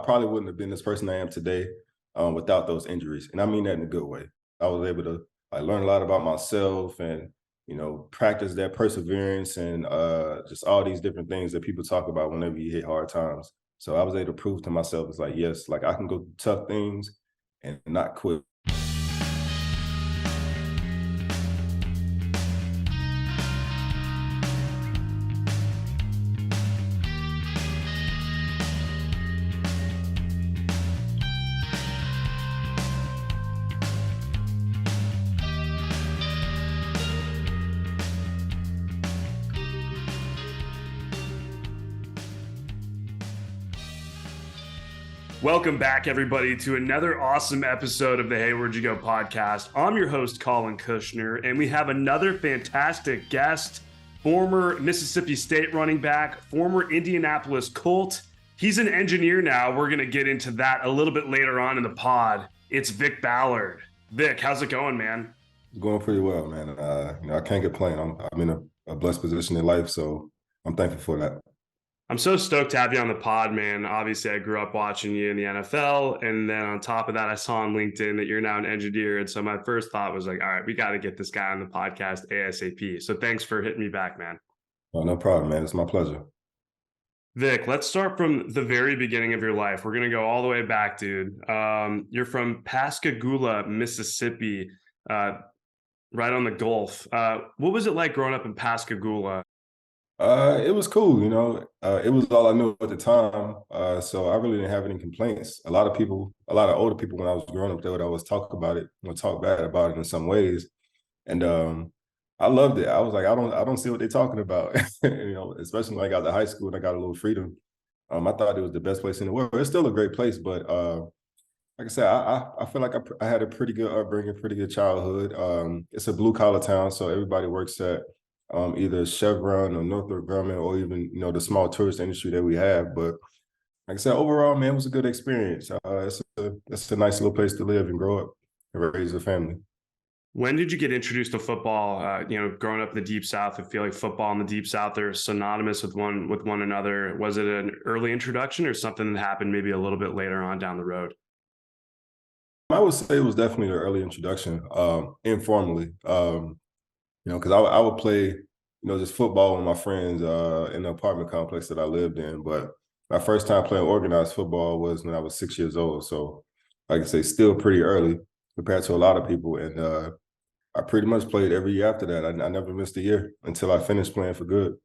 probably wouldn't have been this person I am today without those injuries. And I mean that in a good way. I was able to learn a lot about myself and, practice that perseverance and just all these different things that people talk about whenever you hit hard times. So I was able to prove to myself, it's like, yes, like I can go through tough things and not quit. Welcome back, everybody, to another awesome episode of the Hey, Where'd You Go podcast. I'm your host, Collin Kushner, and we have another fantastic guest, former Mississippi State running back, former Indianapolis Colt. He's an engineer now. We're going to get into that a little bit later on in the pod. It's Vick Ballard. Vick, how's it going, man? It's going pretty well, man. I can't complain. I'm in a blessed position in life, so I'm thankful for that. I'm so stoked to have you on the pod, man. Obviously, I grew up watching you in the NFL. And then on top of that, I saw on LinkedIn that you're now an engineer. And so my first thought was like, all right, we got to get this guy on the podcast ASAP. So thanks for hitting me back, man. Oh, no problem, man. It's my pleasure. Vick, let's start from the very beginning of your life. We're going to go all the way back, dude. You're from Pascagoula, Mississippi, right on the Gulf. What was it like growing up in Pascagoula? It was cool, it was all I knew at the time. So I really didn't have any complaints. A lot of older people when I was growing up, they would always talk about it, talk bad about it in some ways. And I loved it. I was like, I don't see what they're talking about. Especially when I got to high school and I got a little freedom. I thought it was the best place in the world. It's still a great place, but like I said, I feel like I had a pretty good upbringing, pretty good childhood. It's a blue collar town, so everybody works at either Chevron or Northrop Grumman or even, the small tourist industry that we have. But like I said, overall, man, it was a good experience. It's a nice little place to live and grow up and raise a family. When did you get introduced to football? Growing up in the Deep South, I feel like football in the Deep South are synonymous with one another. Was it an early introduction or something that happened maybe a little bit later on down the road? I would say it was definitely an early introduction, informally. Because I would play, just football with my friends in the apartment complex that I lived in. But my first time playing organized football was when I was 6 years old. So, like I say, still pretty early compared to a lot of people. And I pretty much played every year after that. I never missed a year until I finished playing for good.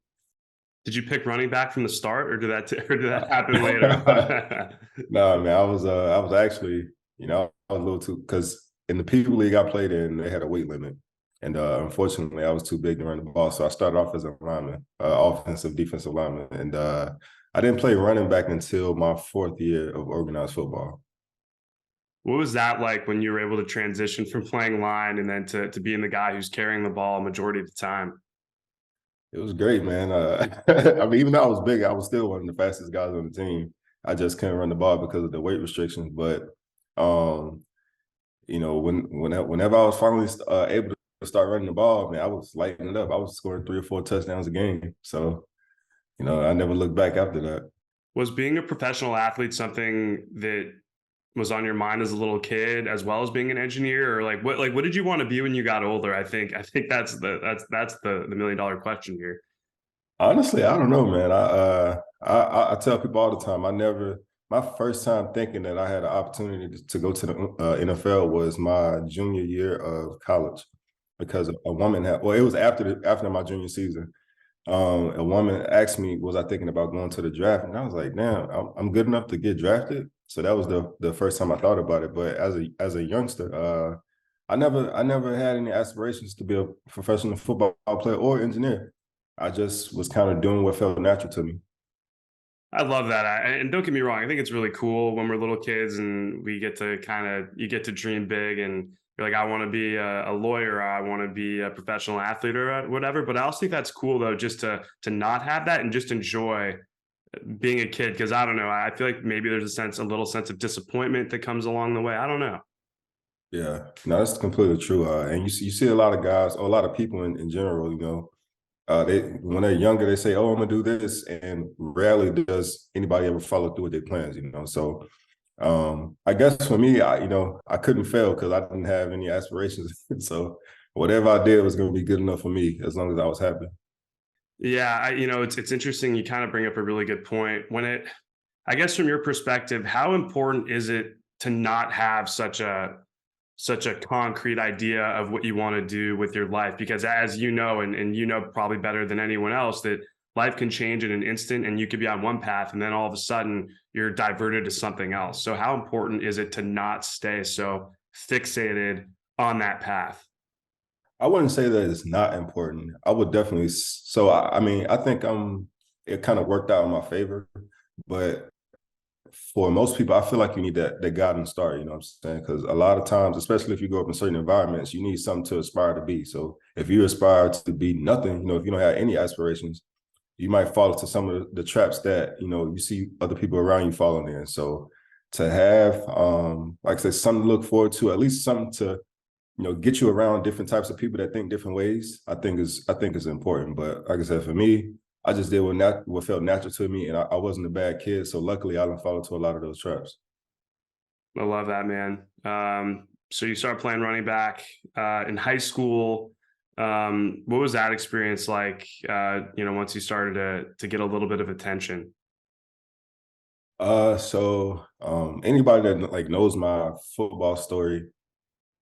Did you pick running back from the start, or did that happen later? No, man, I was actually, I was a little too, because in the People League I played in, they had a weight limit. And unfortunately, I was too big to run the ball. So I started off as a lineman, offensive, defensive lineman. And I didn't play running back until my fourth year of organized football. What was that like when you were able to transition from playing line and then to being the guy who's carrying the ball a majority of the time? It was great, man. I mean, even though I was big, I was still one of the fastest guys on the team. I just couldn't run the ball because of the weight restrictions. But, whenever I was finally able to start running the ball, man, I was lighting it up. I was scoring 3 or 4 touchdowns a game. So, I never looked back after that. Was being a professional athlete something that was on your mind as a little kid, as well as being an engineer, or what did you want to be when you got older? I think that's the $1 million question here. Honestly, I don't know, man. I tell people all the time, my first time thinking that I had an opportunity to go to the NFL was my junior year of college. Because a woman it was after my junior season. A woman asked me, was I thinking about going to the draft? And I was like, damn, I'm good enough to get drafted. So that was the first time I thought about it. But as a youngster, I never had any aspirations to be a professional football player or engineer. I just was kind of doing what felt natural to me. I love that. And don't get me wrong, I think it's really cool when we're little kids and we get to you get to dream big and you're like, I want to be a lawyer, or I want to be a professional athlete or whatever. But I also think that's cool, though, just to not have that and just enjoy being a kid. Because I don't know, I feel like maybe there's a little sense of disappointment that comes along the way. I don't know. Yeah, no, that's completely true. And you see a lot of guys, or a lot of people in general, They when they're younger, they say, "Oh, I'm gonna do this," and rarely does anybody ever follow through with their plans. So I guess for me, I couldn't fail because I didn't have any aspirations. So whatever I did was gonna be good enough for me as long as I was happy. Yeah, it's interesting. You kind of bring up a really good point. I guess from your perspective, how important is it to not have such a concrete idea of what you want to do with your life? Because as you know, and you know probably better than anyone else, that life can change in an instant and you could be on one path and then all of a sudden you're diverted to something else. So how important is it to not stay so fixated on that path? I wouldn't say that it's not important. I would definitely. So I mean, I think it kind of worked out in my favor, but for most people, I feel like you need that guiding star. You know what I'm saying? Because a lot of times, especially if you grow up in certain environments, you need something to aspire to be. So if you aspire to be nothing, if you don't have any aspirations, you might fall into some of the traps that you see other people around you falling in. So to have, like I said, something to look forward to, at least something to get you around different types of people that think different ways, I think is important. But like I said, for me, I just did what felt natural to me, and I wasn't a bad kid. So luckily, I didn't fall into a lot of those traps. I love that, man. So you start playing running back in high school. What was that experience like? Once you started to get a little bit of attention. So anybody that like knows my football story,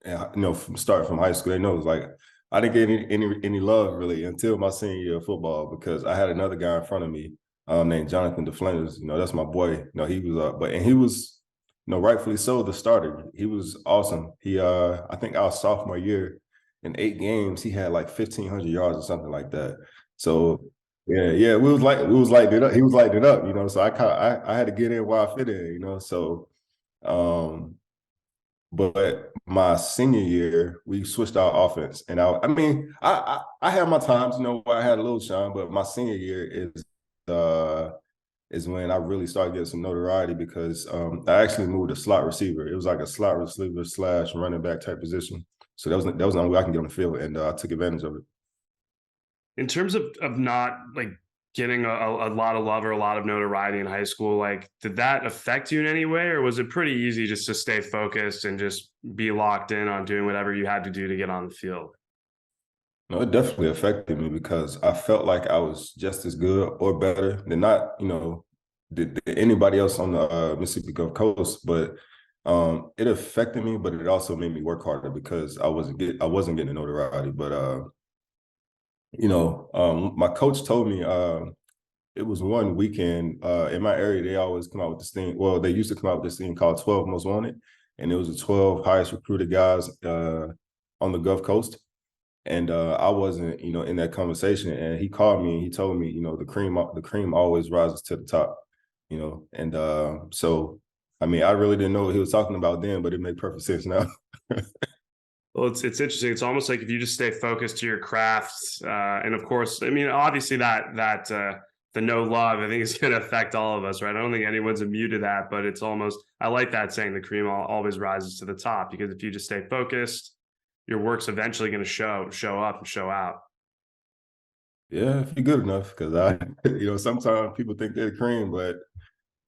and from starting from high school, they know it's like I didn't get any love really until my senior year of football because I had another guy in front of me named Jonathan DeFlanders. That's my boy. He was and he was rightfully so the starter. He was awesome. I think our sophomore year in 8 games he had like 1,500 yards or something like that. So yeah, we was lighting it up. He was lighting it up. So I had to get in while I fit in. So. Um, but my senior year, we switched our offense, and I mean, I had my times, where I had a little shine, but my senior year is when I really started getting some notoriety because I actually moved to slot receiver. It was like a slot receiver slash running back type position. So that was the only way I can get on the field, and I took advantage of it. In terms of not like getting a lot of love or a lot of notoriety in high school, like did that affect you in any way, or was it pretty easy just to stay focused and just be locked in on doing whatever you had to do to get on the field? No, it definitely affected me because I felt like I was just as good or better than not, than anybody else on the Mississippi Gulf Coast. But it affected me, but it also made me work harder because I wasn't getting the notoriety. But my coach told me it was one weekend in my area. They always come out with this thing. Well, they used to come out with this thing called 12 Most Wanted, and it was the 12 highest recruited guys on the Gulf Coast. And I wasn't, in that conversation. And he called me and he told me, the cream always rises to the top, And so, I mean, I really didn't know what he was talking about then, but it made perfect sense now. Well, it's interesting. It's almost like if you just stay focused to your craft, and of course, I mean, obviously that the no love, I think is going to affect all of us, right? I don't think anyone's immune to that, but it's almost, I like that saying, the cream always rises to the top, because if you just stay focused, your work's eventually going to show up and show out. Yeah, if you're good enough, because sometimes people think they're the cream, but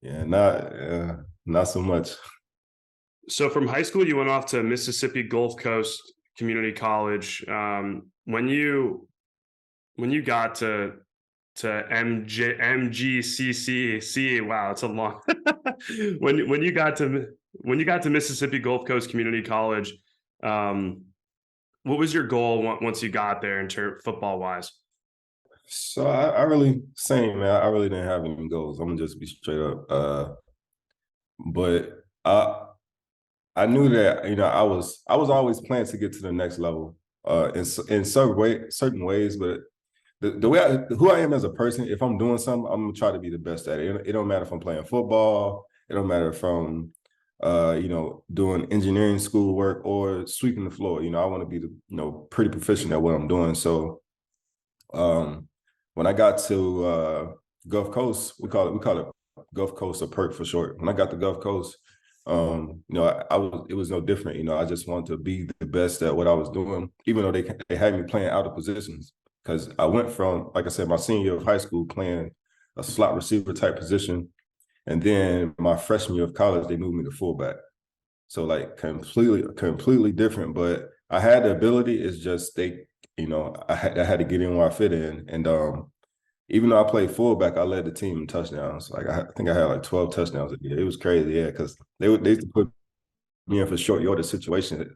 yeah, not so much. So from high school, you went off to Mississippi Gulf Coast Community College. When you got to MGCC, wow, it's a long. when you got to Mississippi Gulf Coast Community College, what was your goal once you got there in football wise? So I really same man. I really didn't have any goals. I'm gonna just be straight up. But I knew that I was always planning to get to the next level. In certain ways, but the way who I am as a person, if I'm doing something, I'm gonna try to be the best at it. It don't matter if I'm playing football. It don't matter if I'm doing engineering school work or sweeping the floor. I want to be pretty proficient at what I'm doing. So um, when I got to Gulf Coast, we call it Gulf Coast or PERK for short. When I got to Gulf Coast, it was no different. I just wanted to be the best at what I was doing, even though they had me playing out of positions. because I went from, like I said, my senior year of high school playing a slot receiver type position, and then my freshman year of college they moved me to fullback. So like completely different. But I had the ability. It's just I had to get in where I fit in, and even though I played fullback, I led the team in touchdowns. Like I think I had like 12 touchdowns a year. It was crazy, yeah, because they used to put me in for short yardage situations,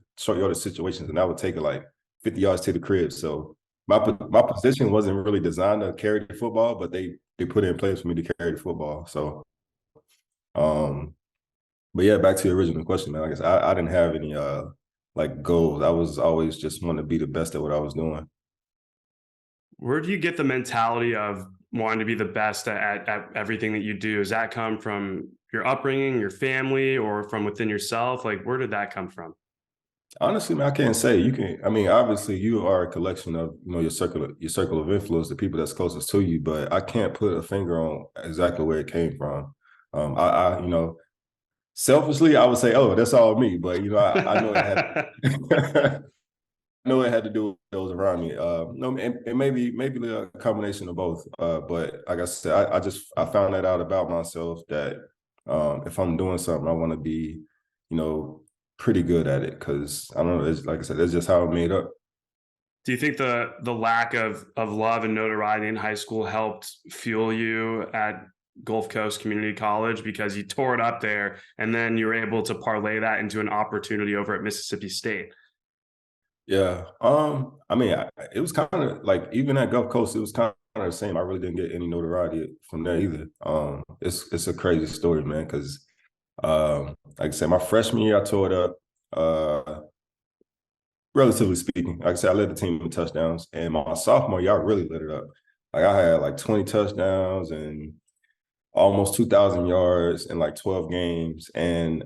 and I would take it like 50 yards to the crib. So my position wasn't really designed to carry the football, but they put it in place for me to carry the football. So um, but yeah, back to your original question, man. I guess I didn't have any like goals. I was always just want to be the best at what I was doing. Where do you get the mentality of wanting to be the best at everything that you do? Does that come from your upbringing, your family, or from within yourself? Like, where did that come from? Honestly, man, I can't say you can. I mean, obviously, you are a collection of your circle of influence, the people that's closest to you. But I can't put a finger on exactly where it came from. I selfishly, I would say, oh, that's all me. But I know it had. I know it had to do with those around me. No, and maybe a combination of both. But like I said, I found that out about myself that if I'm doing something, I want to be, you know, pretty good at it because I don't know. It's like I said, it's just how I'm made up. Do you think the lack of love and notoriety in high school helped fuel you at Gulf Coast Community College because you tore it up there and then you were able to parlay that into an opportunity over at Mississippi State? Yeah. I mean, it was kind of like even at Gulf Coast, it was kind of the same. I really didn't get any notoriety from there either. It's a crazy story, man, because like I said, my freshman year I tore it up. Relatively speaking, like I said, I led the team in touchdowns, and my sophomore year I really lit it up. Like I had like 20 touchdowns and almost 2,000 yards in like 12 games, and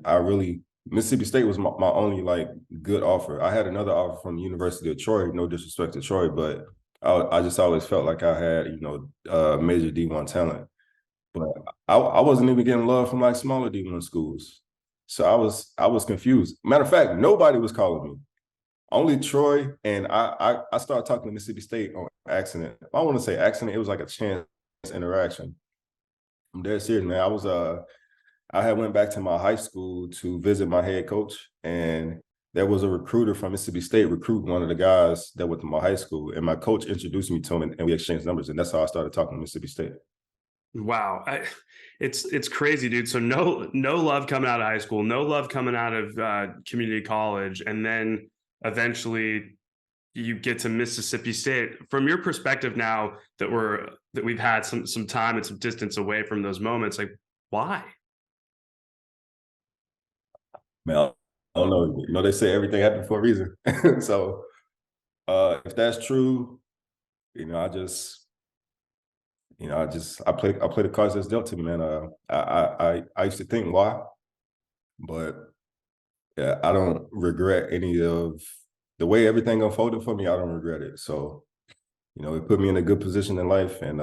Mississippi State was my only like good offer. I had another offer from the University of Troy. No disrespect to Troy, but I just always felt like I had major D1 talent. But I wasn't even getting love from like smaller D1 schools. So I was confused. Matter of fact, nobody was calling me. Only Troy, and I started talking to Mississippi State on accident. I want to say accident. It was like a chance interaction. I'm dead serious, man. I had went back to my high school to visit my head coach, and there was a recruiter from Mississippi State recruiting one of the guys that went to my high school, and my coach introduced me to him, and we exchanged numbers, and that's how I started talking to Mississippi State. Wow, it's crazy, dude. So no love coming out of high school, no love coming out of community college, and then eventually you get to Mississippi State. From your perspective now that we've had some time and some distance away from those moments, like why? Man, I don't know. They say everything happened for a reason. So if that's true, I just I play the cards that's dealt to me, man. I used to think why, but yeah, I don't regret any of the way everything unfolded for me. I don't regret it. So it put me in a good position in life, and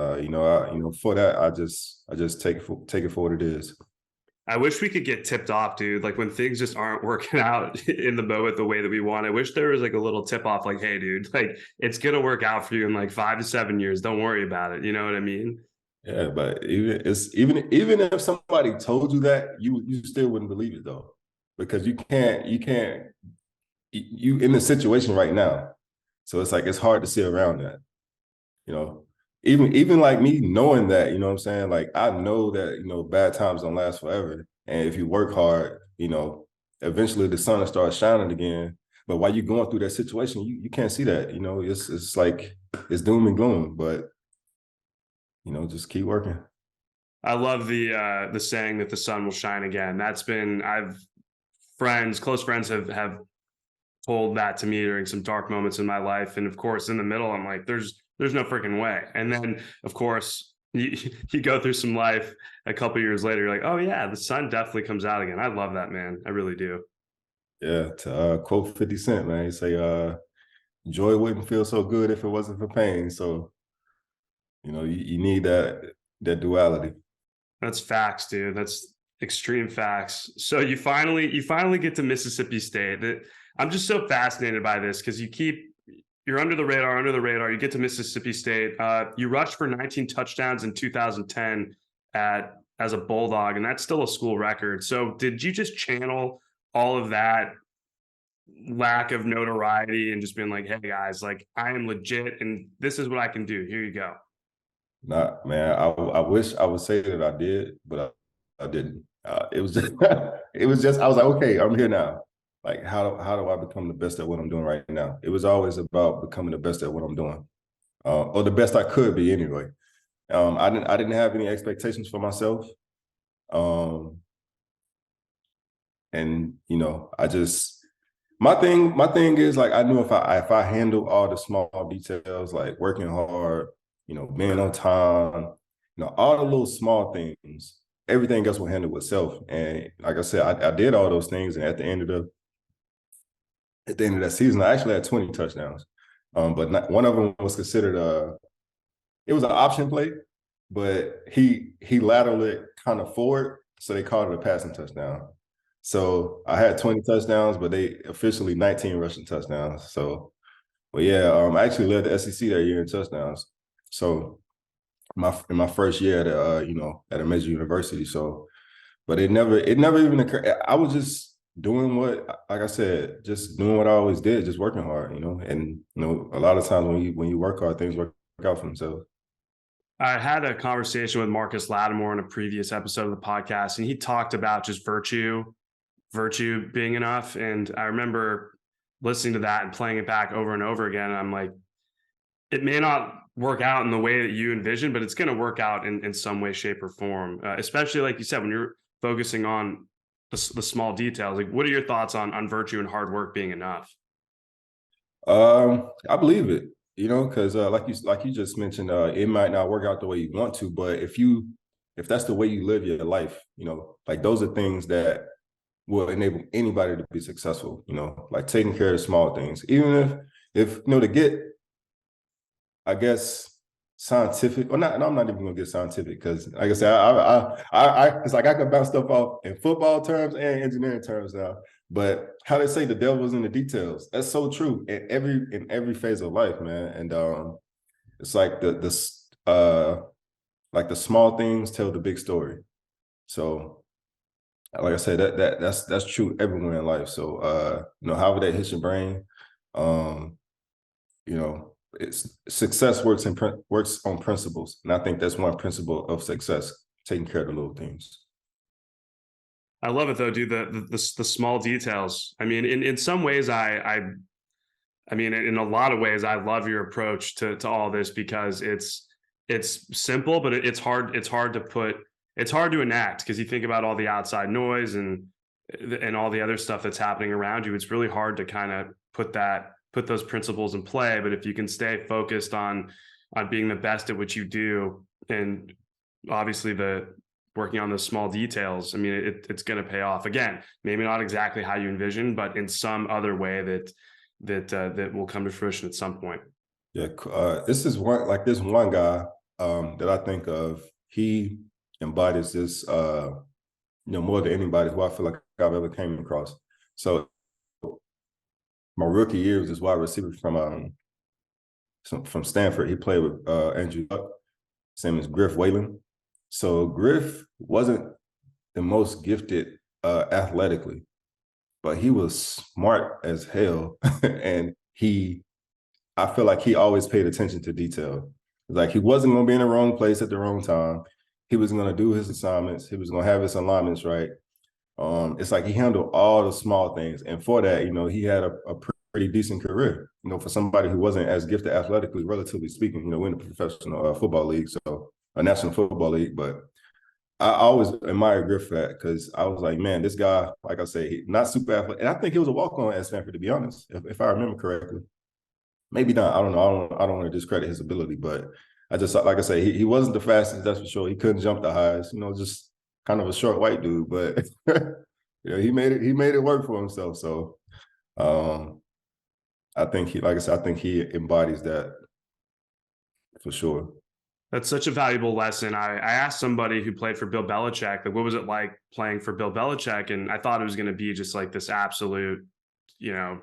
for that, I just take it for what it is. I wish we could get tipped off, dude. Like when things just aren't working out in the moment the way that we want. I wish there was like a little tip off, like, hey, dude, like it's gonna work out for you in like 5 to 7 years. Don't worry about it. You know what I mean? Yeah, but even if somebody told you that, you still wouldn't believe it though, because you in the situation right now. So it's like it's hard to see around that. You know, even like me knowing that, what I'm saying? Like I know that, bad times don't last forever. And if you work hard, eventually the sun will start shining again. But while you're going through that situation, you can't see that. It's like it's doom and gloom. But just keep working. I love the saying that the sun will shine again. That's been close friends have told that to me during some dark moments in my life. And of course, in the middle, I'm like, there's no freaking way. And then, of course, you go through some life a couple years later, you're like, oh yeah, the sun definitely comes out again. I love that, man. I really do. Yeah, to quote 50 Cent, man, he say, joy wouldn't feel so good if it wasn't for pain. So, you need that duality. That's facts, dude. That's extreme facts. So you finally get to Mississippi State. I'm just so fascinated by this because you're under the radar, under the radar. You get to Mississippi State. You rushed for 19 touchdowns in 2010 as a Bulldog, and that's still a school record. So did you just channel all of that lack of notoriety and just being like, hey guys, like I am legit and this is what I can do. Here you go. Nah, man. I wish I would say that I did, but I didn't. It was just it was just I was like, okay, I'm here now. Like how do I become the best at what I'm doing right now? It was always about becoming the best at what I'm doing, or the best I could be anyway. I didn't have any expectations for myself, and I just my thing is like I knew if I handle all the small details like working hard, being on time, all the little small things, everything else will handle itself. And like I said, I did all those things, and at the end of that season, I actually had 20 touchdowns. But one of them was considered it was an option play, but he lateraled it kind of forward, so they called it a passing touchdown. So I had 20 touchdowns, but they officially 19 rushing touchdowns. So, but yeah, I actually led the SEC that year in touchdowns. So in my first year at a major university. So, but it never even occurred. I was just doing like I said, just doing what I always did, just working hard, and a lot of times when you work hard, things work out for themselves. I had a conversation with Marcus Lattimore in a previous episode of the podcast, and he talked about just virtue being enough. And I remember listening to that and playing it back over and over again. And I'm like, it may not work out in the way that you envision, but it's going to work out in some way, shape, or form. Especially like you said, when you're focusing on the small details. Like, what are your thoughts on virtue and hard work being enough? I believe it, because like you just mentioned, it might not work out the way you want to, but if that's the way you live your life, like those are things that will enable anybody to be successful, like taking care of the small things. Even if to get, I guess, scientific, or not, no, I'm not even gonna get scientific because like I said, I it's like I can bounce stuff off in football terms and engineering terms now. But how they say the devil's in the details, that's so true in every phase of life, man. And it's like like the small things tell the big story. So like I said, that's true everywhere in life. So however that hits your brain, you know, it's success works on principles. And I think that's one principle of success, taking care of the little things. I love it though, dude. The small details. I mean, in some ways, I mean, in a lot of ways, I love your approach to all this because it's simple, but it's hard. It's hard to enact because you think about all the outside noise and all the other stuff that's happening around you. It's really hard to kind of put those principles in play. But if you can stay focused on being the best at what you do, and obviously working on those small details, I mean, it's going to pay off. Again, maybe not exactly how you envision, but in some other way that will come to fruition at some point. Yeah, this one guy that I think of. He embodies this, more than anybody who I feel like I've ever came across. So my rookie year was this wide receiver from Stanford. He played with Andrew Luck, same as Griff Whalen. So Griff wasn't the most gifted athletically, but he was smart as hell. And I feel like he always paid attention to detail. Like he wasn't going to be in the wrong place at the wrong time. He was going to do his assignments. He was going to have his alignments right. It's like he handled all the small things. And for that, he had a pretty decent career, for somebody who wasn't as gifted athletically, relatively speaking, we're in the professional football league, so a national football league. But I always admired Griff for that because I was like, man, this guy, like I say, not super athletic. And I think he was a walk-on at Stanford, to be honest, if I remember correctly. Maybe not. I don't know. I don't want to discredit his ability, but I just, like I say, he wasn't the fastest, that's for sure. He couldn't jump the highest, just kind of a short white dude, but he made it work for himself. So I think I think he embodies that for sure. That's such a valuable lesson. I asked somebody who played for Bill Belichick, like, what was it like playing for Bill Belichick? And I thought it was going to be just like this absolute,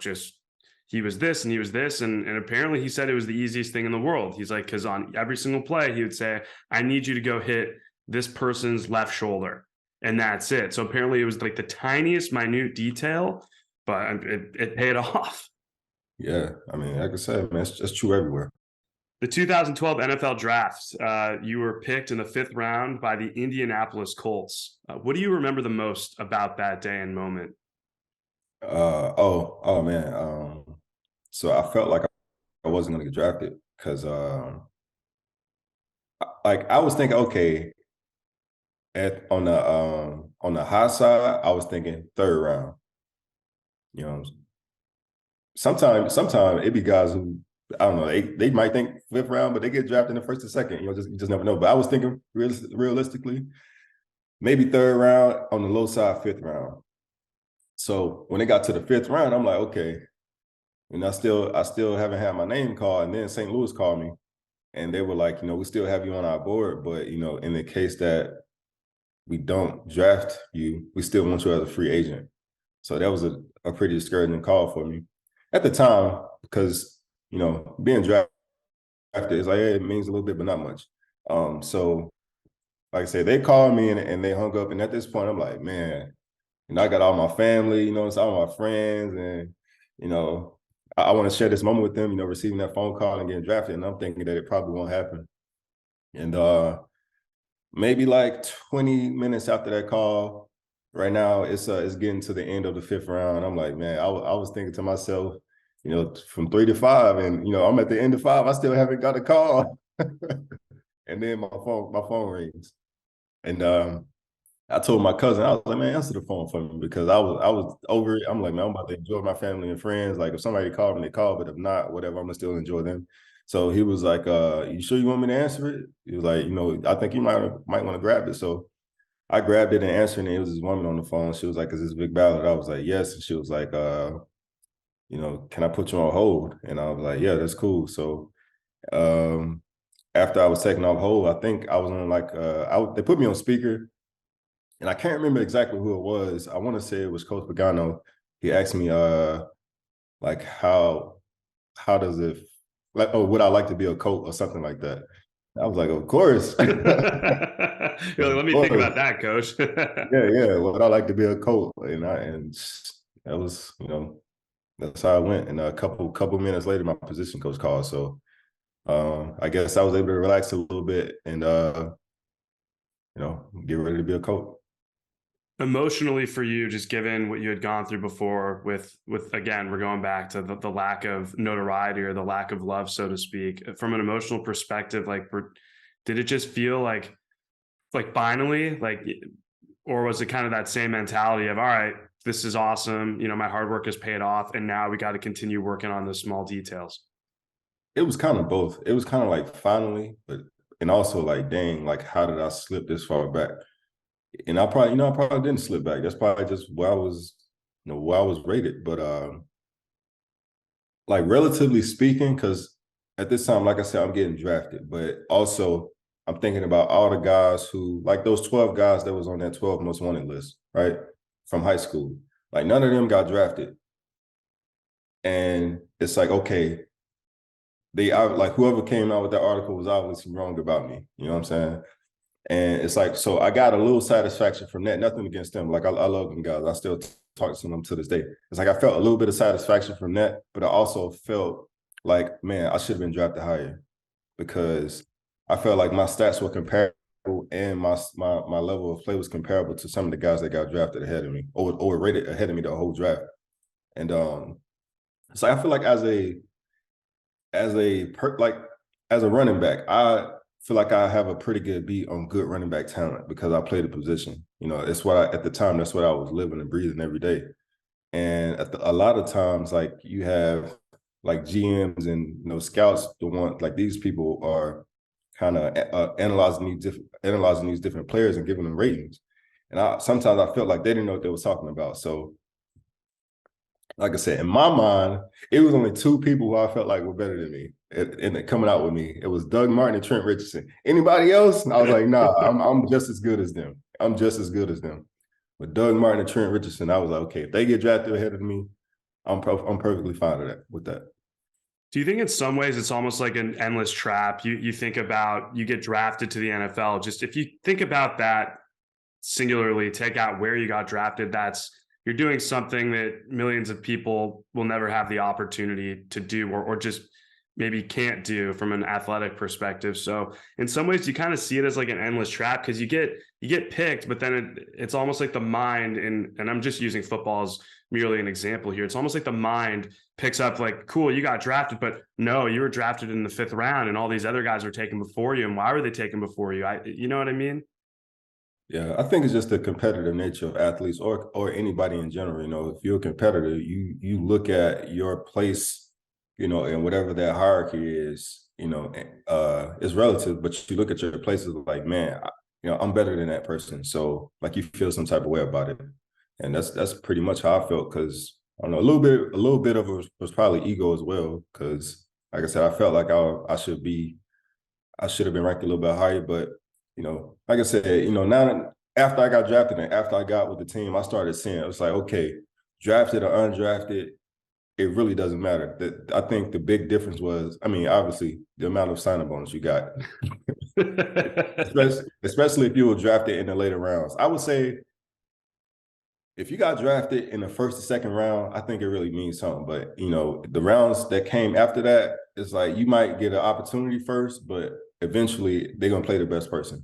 just he was this and he was this. And apparently he said it was the easiest thing in the world. He's like, because on every single play, he would say, I need you to go hit this person's left shoulder. And that's it. So apparently it was like the tiniest minute detail, but it paid off. Yeah, I mean, like I said, man, it's true everywhere. The 2012 NFL Draft, you were picked in the 5th round by the Indianapolis Colts. What do you remember the most about that day and moment? Oh man. So I felt like I wasn't going to get drafted because, like, I was thinking, okay, on the high side, I was thinking 3rd round. You know, sometimes it be guys who, I don't know, they might think 5th round, but they get drafted in the 1st or 2nd. You just never know. But I was thinking realistically, maybe 3rd round, on the low side, 5th round. So when it got to the 5th round, I'm like, okay. And I still haven't had my name called. And then St. Louis called me and they were like, we still have you on our board, but in the case that we don't draft you, we still want you as a free agent. So that was a pretty discouraging call for me at the time, because, being drafted is like, it means a little bit, but not much. So like I said, they called me and they hung up. And at this point, I'm like, man, I got all my family, it's all my friends, and, I want to share this moment with them, receiving that phone call and getting drafted. And I'm thinking that it probably won't happen. And maybe like 20 minutes after that call, right now, it's getting to the end of the 5th round. I'm like, man, I was thinking to myself, from 3 to 5, and I'm at the end of 5, I still haven't got a call. And then my phone rings. And I told my cousin, I was like, man, answer the phone for me, because I was over it. I'm like, man, I'm about to enjoy my family and friends. Like, if somebody called me, they call, but if not, whatever, I'm gonna still enjoy them. So he was like, you sure you want me to answer it? He was like, I think you might want to grab it. So I grabbed it and answered, and it was this woman on the phone. She was like, is this Vick Ballard? I was like, yes. And she was like, can I put you on hold? And I was like, yeah, that's cool. So after I was taken off hold, I think I was on like, they put me on speaker. And I can't remember exactly who it was. I want to say it was Coach Pagano. He asked me, like, how does it, like, oh, would I like to be a coach or something like that? I was like, of course. You're like, let me think about that, coach. yeah. Would I like to be a coach? And that was, that's how I went. And a couple minutes later, my position coach called. So I guess I was able to relax a little bit and get ready to be a coach. Emotionally for you, just given what you had gone through before with again, we're going back to the lack of notoriety or the lack of love, so to speak, from an emotional perspective, like, did it just feel like finally, like, or was it kind of that same mentality of, all right, this is awesome, my hard work has paid off, and now we got to continue working on the small details? It was kind of both. It was kind of like finally, and also like, dang, like, how did I slip this far back? And I probably didn't slip back. That's probably just where I was, where I was rated. But like, relatively speaking, because at this time, like I said, I'm getting drafted, but also I'm thinking about all the guys who, like, those 12 guys that was on that 12 most wanted list, right, from high school. Like, none of them got drafted. And it's like, okay, like, whoever came out with that article was obviously wrong about me. You know what I'm saying? And it's like, so I got a little satisfaction from that. Nothing against them. Like, I love them guys. I still talk to them to this day. It's like, I felt a little bit of satisfaction from that, but I also felt like, man, I should have been drafted higher, because I felt like my stats were comparable and my level of play was comparable to some of the guys that got drafted ahead of me, or rated ahead of me the whole draft. And so I feel like as a running back, I feel like I have a pretty good beat on good running back talent, because I play the position. It's what at the time, that's what I was living and breathing every day. And a lot of times, like, you have like GMs and scouts, the one, like, these people are kind of analyzing these different players and giving them ratings. And sometimes I felt like they didn't know what they were talking about. So, like I said, in my mind, it was only 2 people who I felt like were better than me and coming out with me. It was Doug Martin and Trent Richardson. Anybody else? And I was like, nah, I'm just as good as them. I'm just as good as them. But Doug Martin and Trent Richardson, I was like, okay, if they get drafted ahead of me, I'm perfectly fine with that. Do you think in some ways it's almost like an endless trap? You think about you get drafted to the NFL. Just if you think about that singularly, take out where you got drafted, that's you're doing something that millions of people will never have the opportunity to do or just maybe can't do from an athletic perspective. So in some ways you kind of see it as like an endless trap because you get picked, but then it's almost like the mind and I'm just using football as merely an example here. It's almost like the mind picks up like, cool, you got drafted, but no, you were drafted in the 5th round and all these other guys were taken before you. And why were they taken before you? You know what I mean? Yeah, I think it's just the competitive nature of athletes or anybody in general. You know, if you're a competitor, you look at your place, you know, and whatever that hierarchy is, you know, is relative. But you look at your places like, man, you know, I'm better than that person. So like you feel some type of way about it, and that's pretty much how I felt. Because I don't know, a little bit of it was probably ego as well. Because like I said, I felt like I should have been ranked a little bit higher, but you know, like I said, you know, now that after I got drafted and after I got with the team, I started seeing it was like, okay, drafted or undrafted, it really doesn't matter. I think the big difference was, I mean, obviously the amount of signing bonus you got, especially if you were drafted in the later rounds. I would say if you got drafted in the first or second round, I think it really means something. But you know, the rounds that came after that, it's like you might get an opportunity first, but eventually they're gonna play the best person.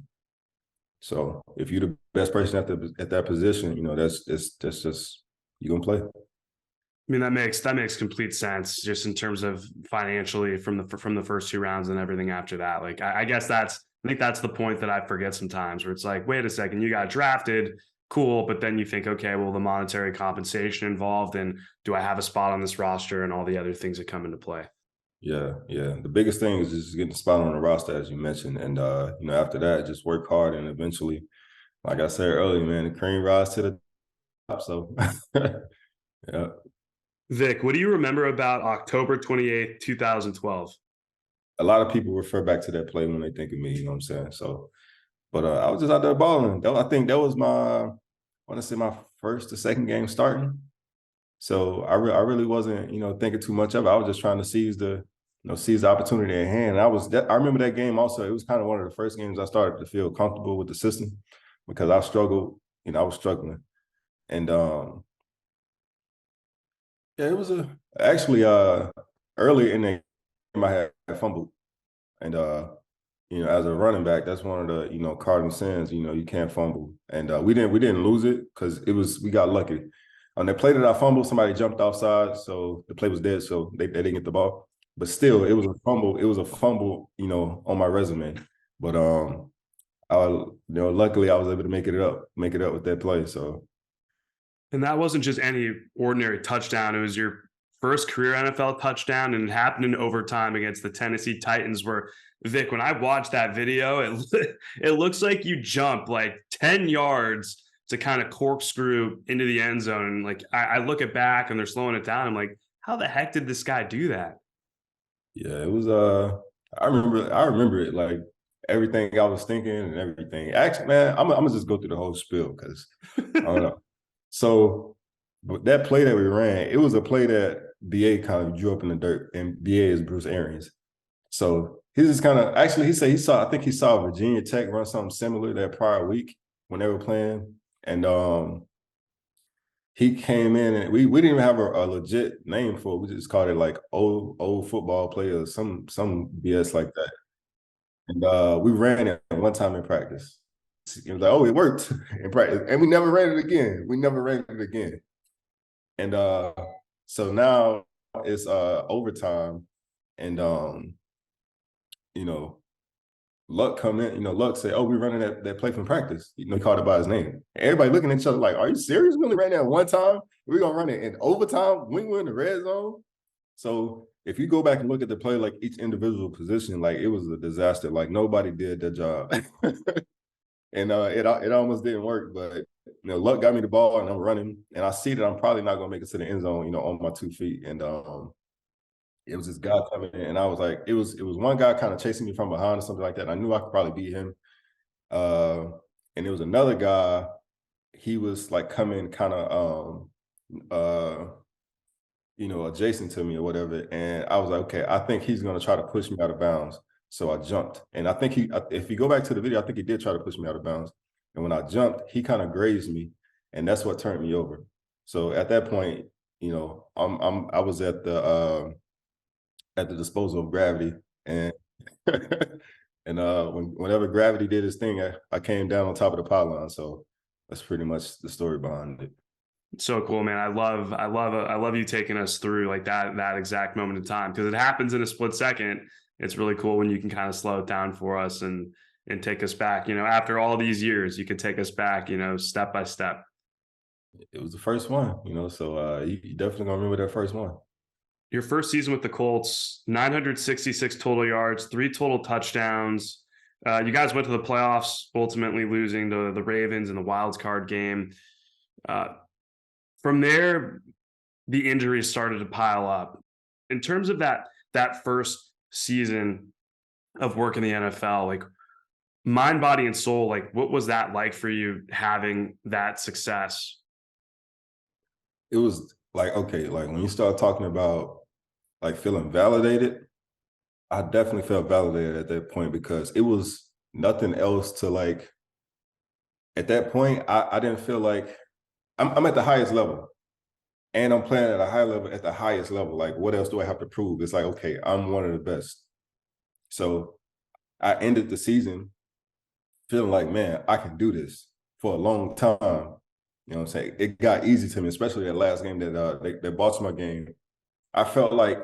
So if you're the best person at that position, you know, that's just you're gonna play. I mean, that makes complete sense just in terms of financially from the first 2 rounds and everything after that. Like, I guess I think that's the point that I forget sometimes where it's like, wait a second, you got drafted, cool, but then you think, okay, well, the monetary compensation involved, and do I have a spot on this roster, and all the other things that come into play. Yeah, yeah. The biggest thing is just getting a spot on the roster, as you mentioned, and you know, after that, just work hard, and eventually, like I said earlier, man, the cream rise to the top. So, yeah. Vic, what do you remember about October 28th, 2012? A lot of people refer back to that play when they think of me. You know what I'm saying? So, but I was just out there balling. I think that was I want to say my first or second game starting. So I really wasn't, you know, thinking too much of it. I was just trying to seize the opportunity at hand. I remember that game also. It was kind of one of the first games I started to feel comfortable with the system because I struggled, you know, I was struggling. And yeah, it was actually early in the game I had fumbled. And you know, as a running back, that's one of the, you know, cardinal sins. You know, you can't fumble, and we didn't lose it because we got lucky. On the play that I fumbled, somebody jumped offside, so the play was dead, so they didn't get the ball. But still, it was a fumble. It was a fumble, you know, on my resume. But you know, luckily I was able to make it up with that play. So And that wasn't just any ordinary touchdown. It was your first career NFL touchdown, and it happened in overtime against the Tennessee Titans. Where Vic, when I watched that video, it looks like you jumped like 10 yards to kind of corkscrew into the end zone. And like I look it back and they're slowing it down. I'm like, how the heck did this guy do that? yeah, it was I remember it like everything I was thinking and everything. Actually, man, I'm gonna just go through the whole spiel because I don't know. So but that play that we ran, it was a play that BA kind of drew up in the dirt, and BA is Bruce Arians. So he just kind of actually he said I think he saw Virginia Tech run something similar that prior week when they were playing. And he came in and we didn't even have a legit name for it. We just called it like old football player, some BS like that. And we ran it one time in practice. It was like, oh, it worked in practice. And we never ran it again. We never ran it again. And so now it's overtime, and you know, Luck come in, you know, Luck say, oh, we're running that play from practice. You know, he called it by his name. Everybody looking at each other like, are you serious? We only ran that one time. We're gonna run it in overtime when we're in the red zone. So if you go back and look at the play, like each individual position, like it was a disaster. Like nobody did their job. And it almost didn't work, but you know, Luck got me the ball and I'm running, and I see that I'm probably not gonna make it to the end zone, you know, on my 2 feet. And it was this guy coming in, and I was like, it was one guy kind of chasing me from behind or something like that. And I knew I could probably beat him. Uh, and there was another guy, he was like coming kind of adjacent to me or whatever. And I was like, okay, I think he's going to try to push me out of bounds. So I jumped. And I think if you go back to the video, I think he did try to push me out of bounds. And when I jumped, he kind of grazed me. And that's what turned me over. So at that point, I was at the disposal of gravity. And and whenever gravity did his thing, I came down on top of the pylon. So that's pretty much the story behind it. So cool, man. I love you taking us through like that exact moment in time, because it happens in a split second. It's really cool when you can kind of slow it down for us and take us back. After all these years, you can take us back, step by step. It was the first one, so you definitely gonna remember that first one. Your first season with the Colts, 966 total yards, 3 total touchdowns. You guys went to the playoffs, ultimately losing to the Ravens in the wild card game. From there, the injuries started to pile up. In terms of that first season of work in the NFL, like mind, body, and soul, like what was that like for you having that success? It was like, okay, like when you start talking about like feeling validated, I definitely felt validated at that point because it was nothing else to like. At that point, I didn't feel like I'm at the highest level and I'm playing at a high level at the highest level. Like, what else do I have to prove? It's like, okay, I'm one of the best. So I ended the season feeling like, man, I can do this for a long time. You know what I'm saying? It got easy to me, especially that last game that Baltimore game. I felt like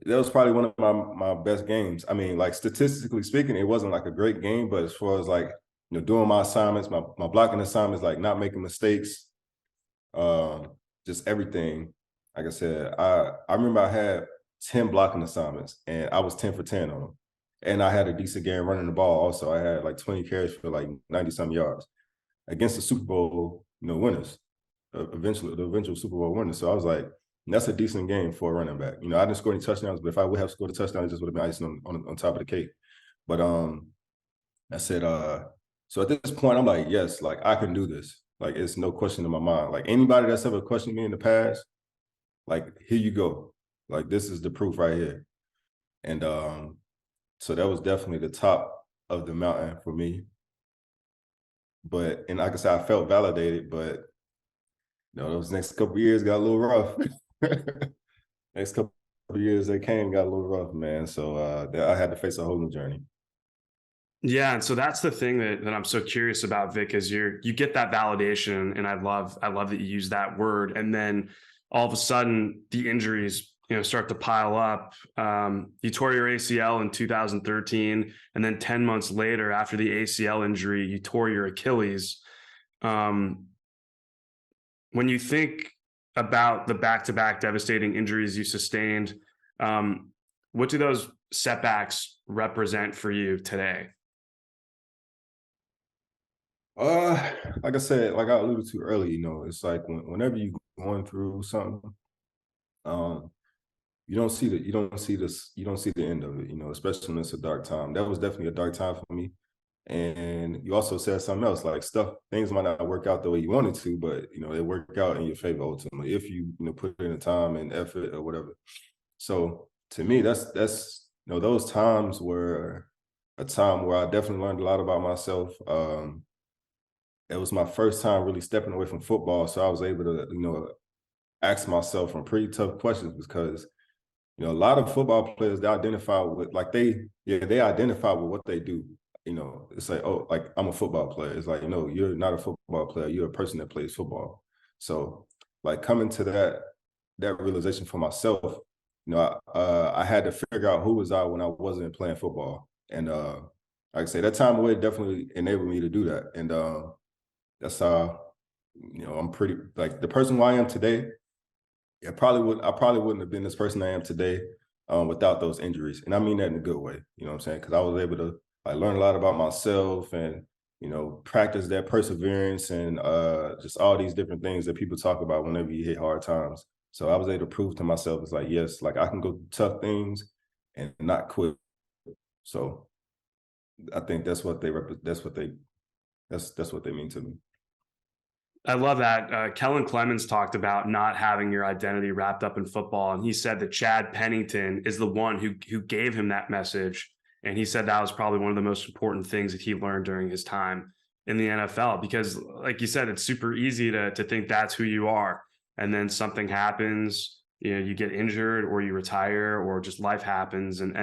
that was probably one of my best games. I mean, like statistically speaking, it wasn't like a great game, but as far as like doing my assignments, my blocking assignments, like not making mistakes, um, just everything. Like I said, I remember I had 10 blocking assignments, and I was 10 for 10 on them, and I had a decent game running the ball. Also, I had like 20 carries for like 90 some yards against the Super Bowl, winners, eventually the eventual Super Bowl winners. So I was like, that's a decent game for a running back. I didn't score any touchdowns, but if I would have scored a touchdown, it just would have been icing on top of the cake. But I said, so at this point, I'm like, yes, like I can do this. Like it's no question in my mind. Like anybody that's ever questioned me in the past, like here you go. Like this is the proof right here. And so that was definitely the top of the mountain for me. But and like I said, I felt validated, but those next couple of years got a little rough. Next couple of years they came got a little rough, man. So I had to face a whole new journey. Yeah, and so that's the thing that I'm so curious about, Vic, is you get that validation, and I love that you use that word, and then all of a sudden the injuries start to pile up. You tore your ACL in 2013, and then 10 months later, after the ACL injury, you tore your Achilles. Um, when you think about the back-to-back devastating injuries you sustained, what do those setbacks represent for you today? Like I said, like I alluded to earlier, it's like whenever you going through something, um, you don't see the end of it, especially when it's a dark time. That was definitely a dark time for me. And you also said something else, like things might not work out the way you wanted to, but they work out in your favor ultimately if you put in the time and effort or whatever. So to me, that's those times were a time where I definitely learned a lot about myself. It was my first time really stepping away from football, so I was able to ask myself some pretty tough questions because a lot of football players they identify with like they identify with what they do. It's like, oh, like I'm a football player. It's like, you're not a football player. You're a person that plays football. So like coming to that realization for myself, I had to figure out who was I when I wasn't playing football. And like I say, that time away definitely enabled me to do that. And that's how, I'm pretty like the person who I am today. I probably wouldn't have been this person I am today without those injuries. And I mean that in a good way, you know what I'm saying? Because I was able to like learn a lot about myself and, practice that perseverance and just all these different things that people talk about whenever you hit hard times. So I was able to prove to myself, it's like, yes, like I can go through tough things and not quit. So I think that's what they mean to me. I love that. Kellen Clemens talked about not having your identity wrapped up in football, and he said that Chad Pennington is the one who gave him that message, and he said that was probably one of the most important things that he learned during his time in the NFL. Because, like you said, it's super easy to think that's who you are, and then something happens, you get injured or you retire or just life happens, and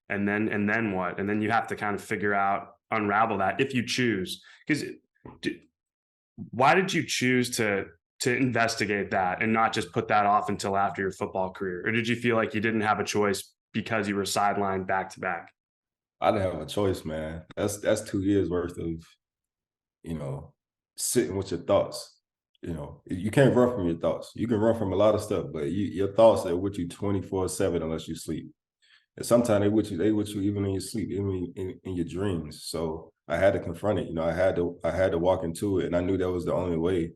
then what? And then you have to kind of figure out unravel that if you choose. Because why did you choose to investigate that and not just put that off until after your football career? Or did you feel like you didn't have a choice because you were sidelined back to back? I didn't have a choice, man. That's 2 years worth of, you know, sitting with your thoughts. You can't run from your thoughts. You can run from a lot of stuff, but your thoughts are with you 24/7 unless you sleep. And sometimes they with you even in your sleep, even in your dreams. So I had to confront it. I had to walk into it, and I knew that was the only way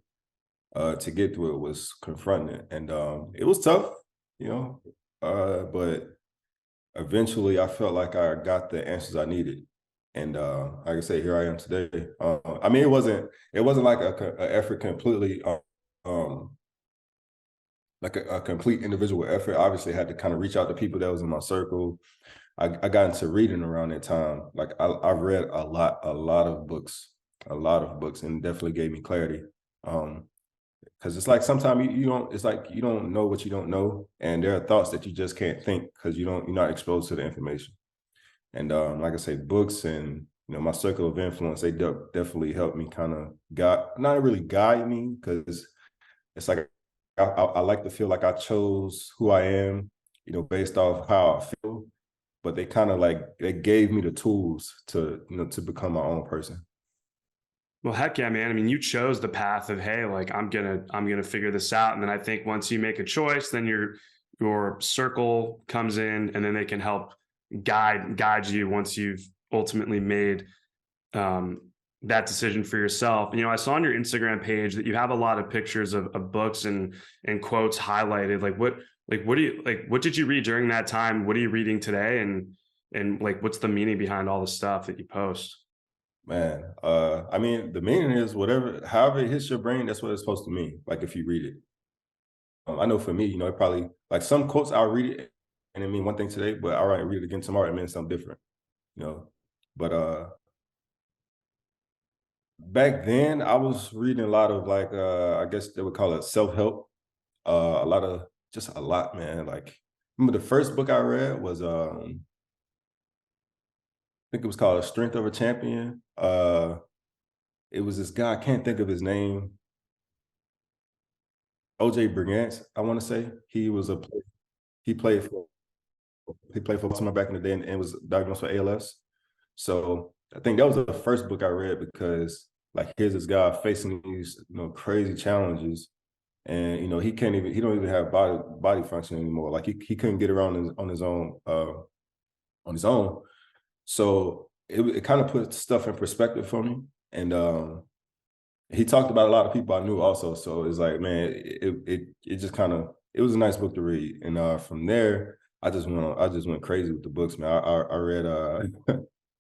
to get through it was confronting it. And it was tough, you know, but eventually I felt like I got the answers I needed. And like I say, here I am today. I mean, it wasn't like a effort completely, like a complete individual effort. Obviously, I had to kind of reach out to people that was in my circle. I got into reading around that time. Like I read a lot of books, and definitely gave me clarity. Um, because it's like sometimes you don't. It's like you don't know what you don't know, and there are thoughts that you just can't think because you're not exposed to the information. And like I say, books and my circle of influence, they definitely helped me kind of not really guide me because it's like I like to feel like I chose who I am, based off how I feel. But they kind of like they gave me the tools to become my own person. Well, heck yeah, man. I mean, you chose the path of, hey, like I'm gonna figure this out. And then I think once you make a choice, then your circle comes in and then they can help guide you once you've ultimately made um, that decision for yourself. I saw on your Instagram page that you have a lot of pictures of books and quotes highlighted. What did you read during that time? What are you reading today? And like, what's the meaning behind all the stuff that you post? Man, I mean, the meaning is however it hits your brain, that's what it's supposed to mean. Like if you read it. I know for me, it probably like some quotes I'll read it and it mean one thing today, but I'll read it again tomorrow, it means something different, you know. But back then I was reading a lot of like I guess they would call it self-help. A lot of just a lot, man. Like remember the first book I read was I think it was called Strength of a Champion. It was this guy, I can't think of his name. OJ Brigance, I want to say. He played for he played for Baltimore back in the day and was diagnosed with ALS. So I think that was the first book I read because like here's this guy facing these crazy challenges, and he don't even have body function anymore. Like he couldn't get around on his own. So it kind of put stuff in perspective for me. And he talked about a lot of people I knew also. So it's like, man, it just kind of it was a nice book to read. And from there, I just went crazy with the books, man. I read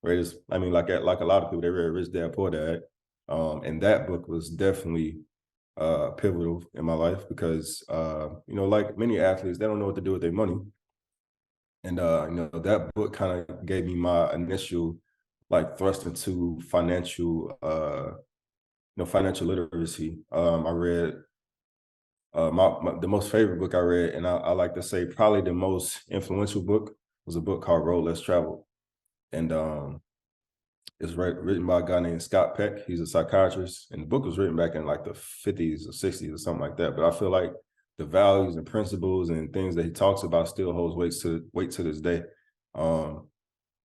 read this, I mean, like a lot of people, they read Rich Dad Poor Dad. And that book was definitely pivotal in my life because like many athletes, they don't know what to do with their money. And that book kind of gave me my initial like thrust into financial literacy. I read the most favorite book I read, and I like to say probably the most influential book was a book called Road Less Traveled. And it's written by a guy named Scott Peck. He's a psychiatrist, and the book was written back in like the 50s or 60s or something like that. But I feel like the values and principles and things that he talks about still holds weight to this day. Um,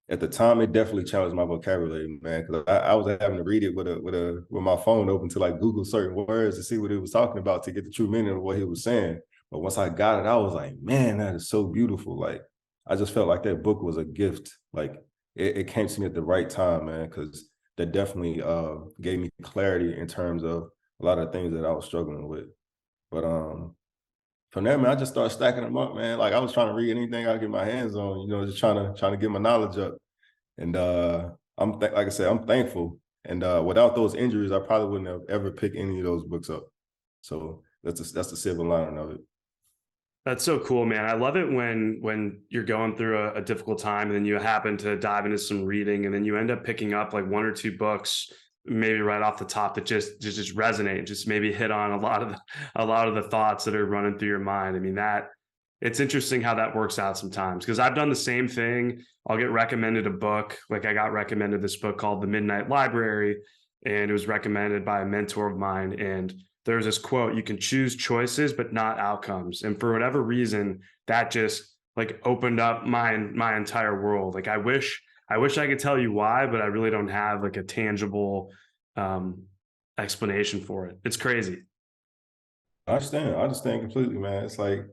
at the time, it definitely challenged my vocabulary, man. Because I was having to read it with my phone open to like Google certain words to see what he was talking about to get the true meaning of what he was saying. But once I got it, I was like, man, that is so beautiful. Like I just felt like that book was a gift. Like it came to me at the right time, man, because that definitely gave me clarity in terms of a lot of things that I was struggling with. But from there, man, I just started stacking them up, man. Like I was trying to read anything I could get my hands on, just trying to get my knowledge up. And like I said, I'm thankful. And without those injuries, I probably wouldn't have ever picked any of those books up. So that's the silver lining of it. That's so cool, man. I love it when you're going through a difficult time and then you happen to dive into some reading and then you end up picking up like one or two books, maybe right off the top that just resonate, just maybe hit on a lot of the thoughts that are running through your mind. I mean, that it's interesting how that works out sometimes because I've done the same thing. I'll get recommended a book. Like I got recommended this book called The Midnight Library, and it was recommended by a mentor of mine. And there's this quote, you can choose choices, but not outcomes. And for whatever reason, that just like opened up my entire world. Like I wish I could tell you why, but I really don't have like a tangible um, explanation for it. It's crazy. I understand completely, man. It's like,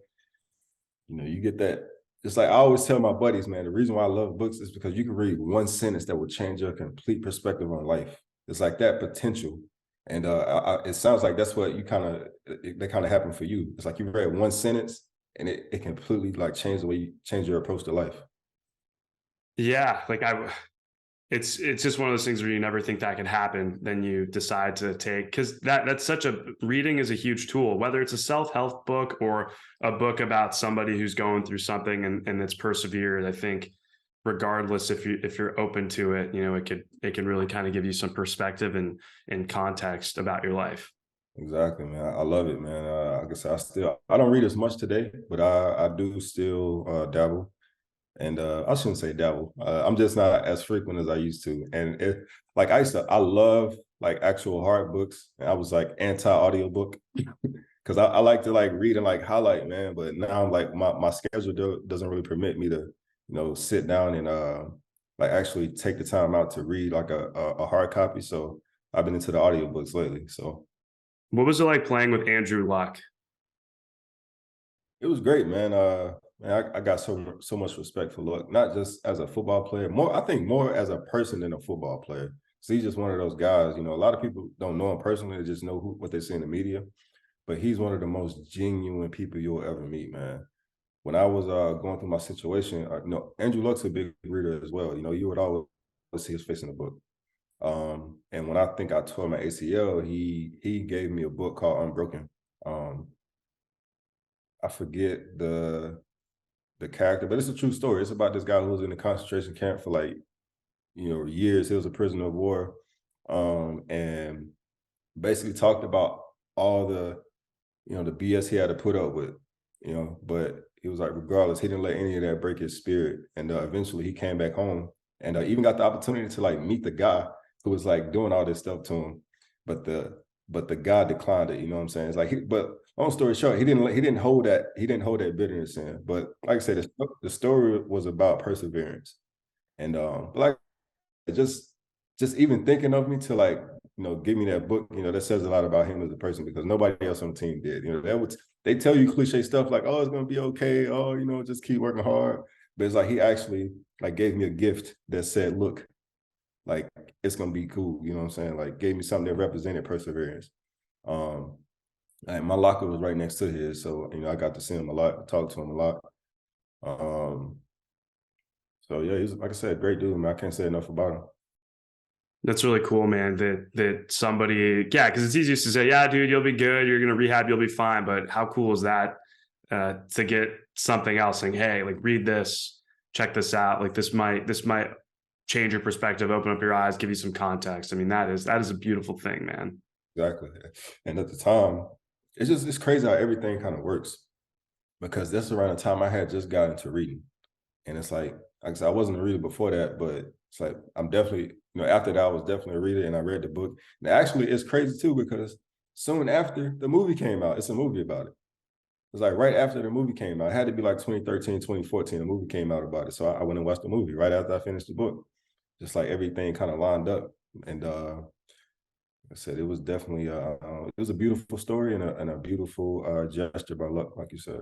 you get that. It's like I always tell my buddies, man, the reason why I love books is because you can read one sentence that will change your complete perspective on life. It's like that potential. And it sounds like that's what that kind of happened for you. It's like you read one sentence and it completely like change the way you change your approach to life. Yeah, it's just one of those things where you never think that could happen. Then you decide to take because that's such a reading is a huge tool, whether it's a self-help book or a book about somebody who's going through something and it's persevered. I think regardless if you're open to it, it can really kind of give you some perspective and context about your life. Exactly, man. I love it, man. Like I said, I don't read as much today, but I do still dabble. And I shouldn't say dabble. I'm just not as frequent as I used to. And like I love like actual hard books. And I was like anti-audiobook because I like to like read and like highlight, man. But now I'm like my schedule doesn't really permit me to, sit down and like actually take the time out to read like a hard copy. So I've been into the audiobooks lately. So What was it like playing with Andrew Luck? it was great, man. Man, I got so much respect for Luck, not just as a football player, I think more as a person than a football player. So he's just one of those guys. A lot of people don't know him personally; they just know what they see in the media. But he's one of the most genuine people you'll ever meet, man. When I was going through my situation, Andrew Luck's a big reader as well. You would always see his face in the book. And when I think I tore my ACL, he gave me a book called Unbroken. Um, I forget the character, but it's a true story. It's about this guy who was in a concentration camp for like, years. He was a prisoner of war. And basically talked about all the BS he had to put up with, but he was like, regardless, he didn't let any of that break his spirit. And eventually he came back home and even got the opportunity to like meet the guy who was like doing all this stuff to him. But the guy declined it, you know what I'm saying? It's like, but long story short, he didn't hold that bitterness in. But like I said, the story was about perseverance. And like just even thinking of me to like, give me that book, that says a lot about him as a person because nobody else on the team did. They tell you cliche stuff like, oh, it's gonna be okay, oh, just keep working hard. But it's like he actually like gave me a gift that said, look, like it's gonna be cool, you know what I'm saying? Like gave me something that represented perseverance. Um, and my locker was right next to his, so I got to see him a lot, talk to him a lot. Um, so yeah, he's like I said, great dude, man. I can't say enough about him. That's really cool, man. That somebody, yeah, because it's easy to say, yeah, dude, you'll be good. You're gonna rehab, you'll be fine. But how cool is that to get something else saying, hey, like read this, check this out. Like this might change your perspective, open up your eyes, give you some context. I mean, that is a beautiful thing, man. Exactly. And at the time, it's crazy how everything kind of works because that's around the time I had just got into reading. And it's like I said, I wasn't a reader before that, but it's like I'm definitely, after that, I was definitely a reader and I read the book. And actually, it's crazy too because soon after the movie came out, it's a movie about it. It's like right after the movie came out, it had to be like 2013, 2014, the movie came out about it. So I went and watched the movie right after I finished the book. Just like everything kind of lined up. And I said, it was definitely, it was a beautiful story and a beautiful gesture by Luck, like you said.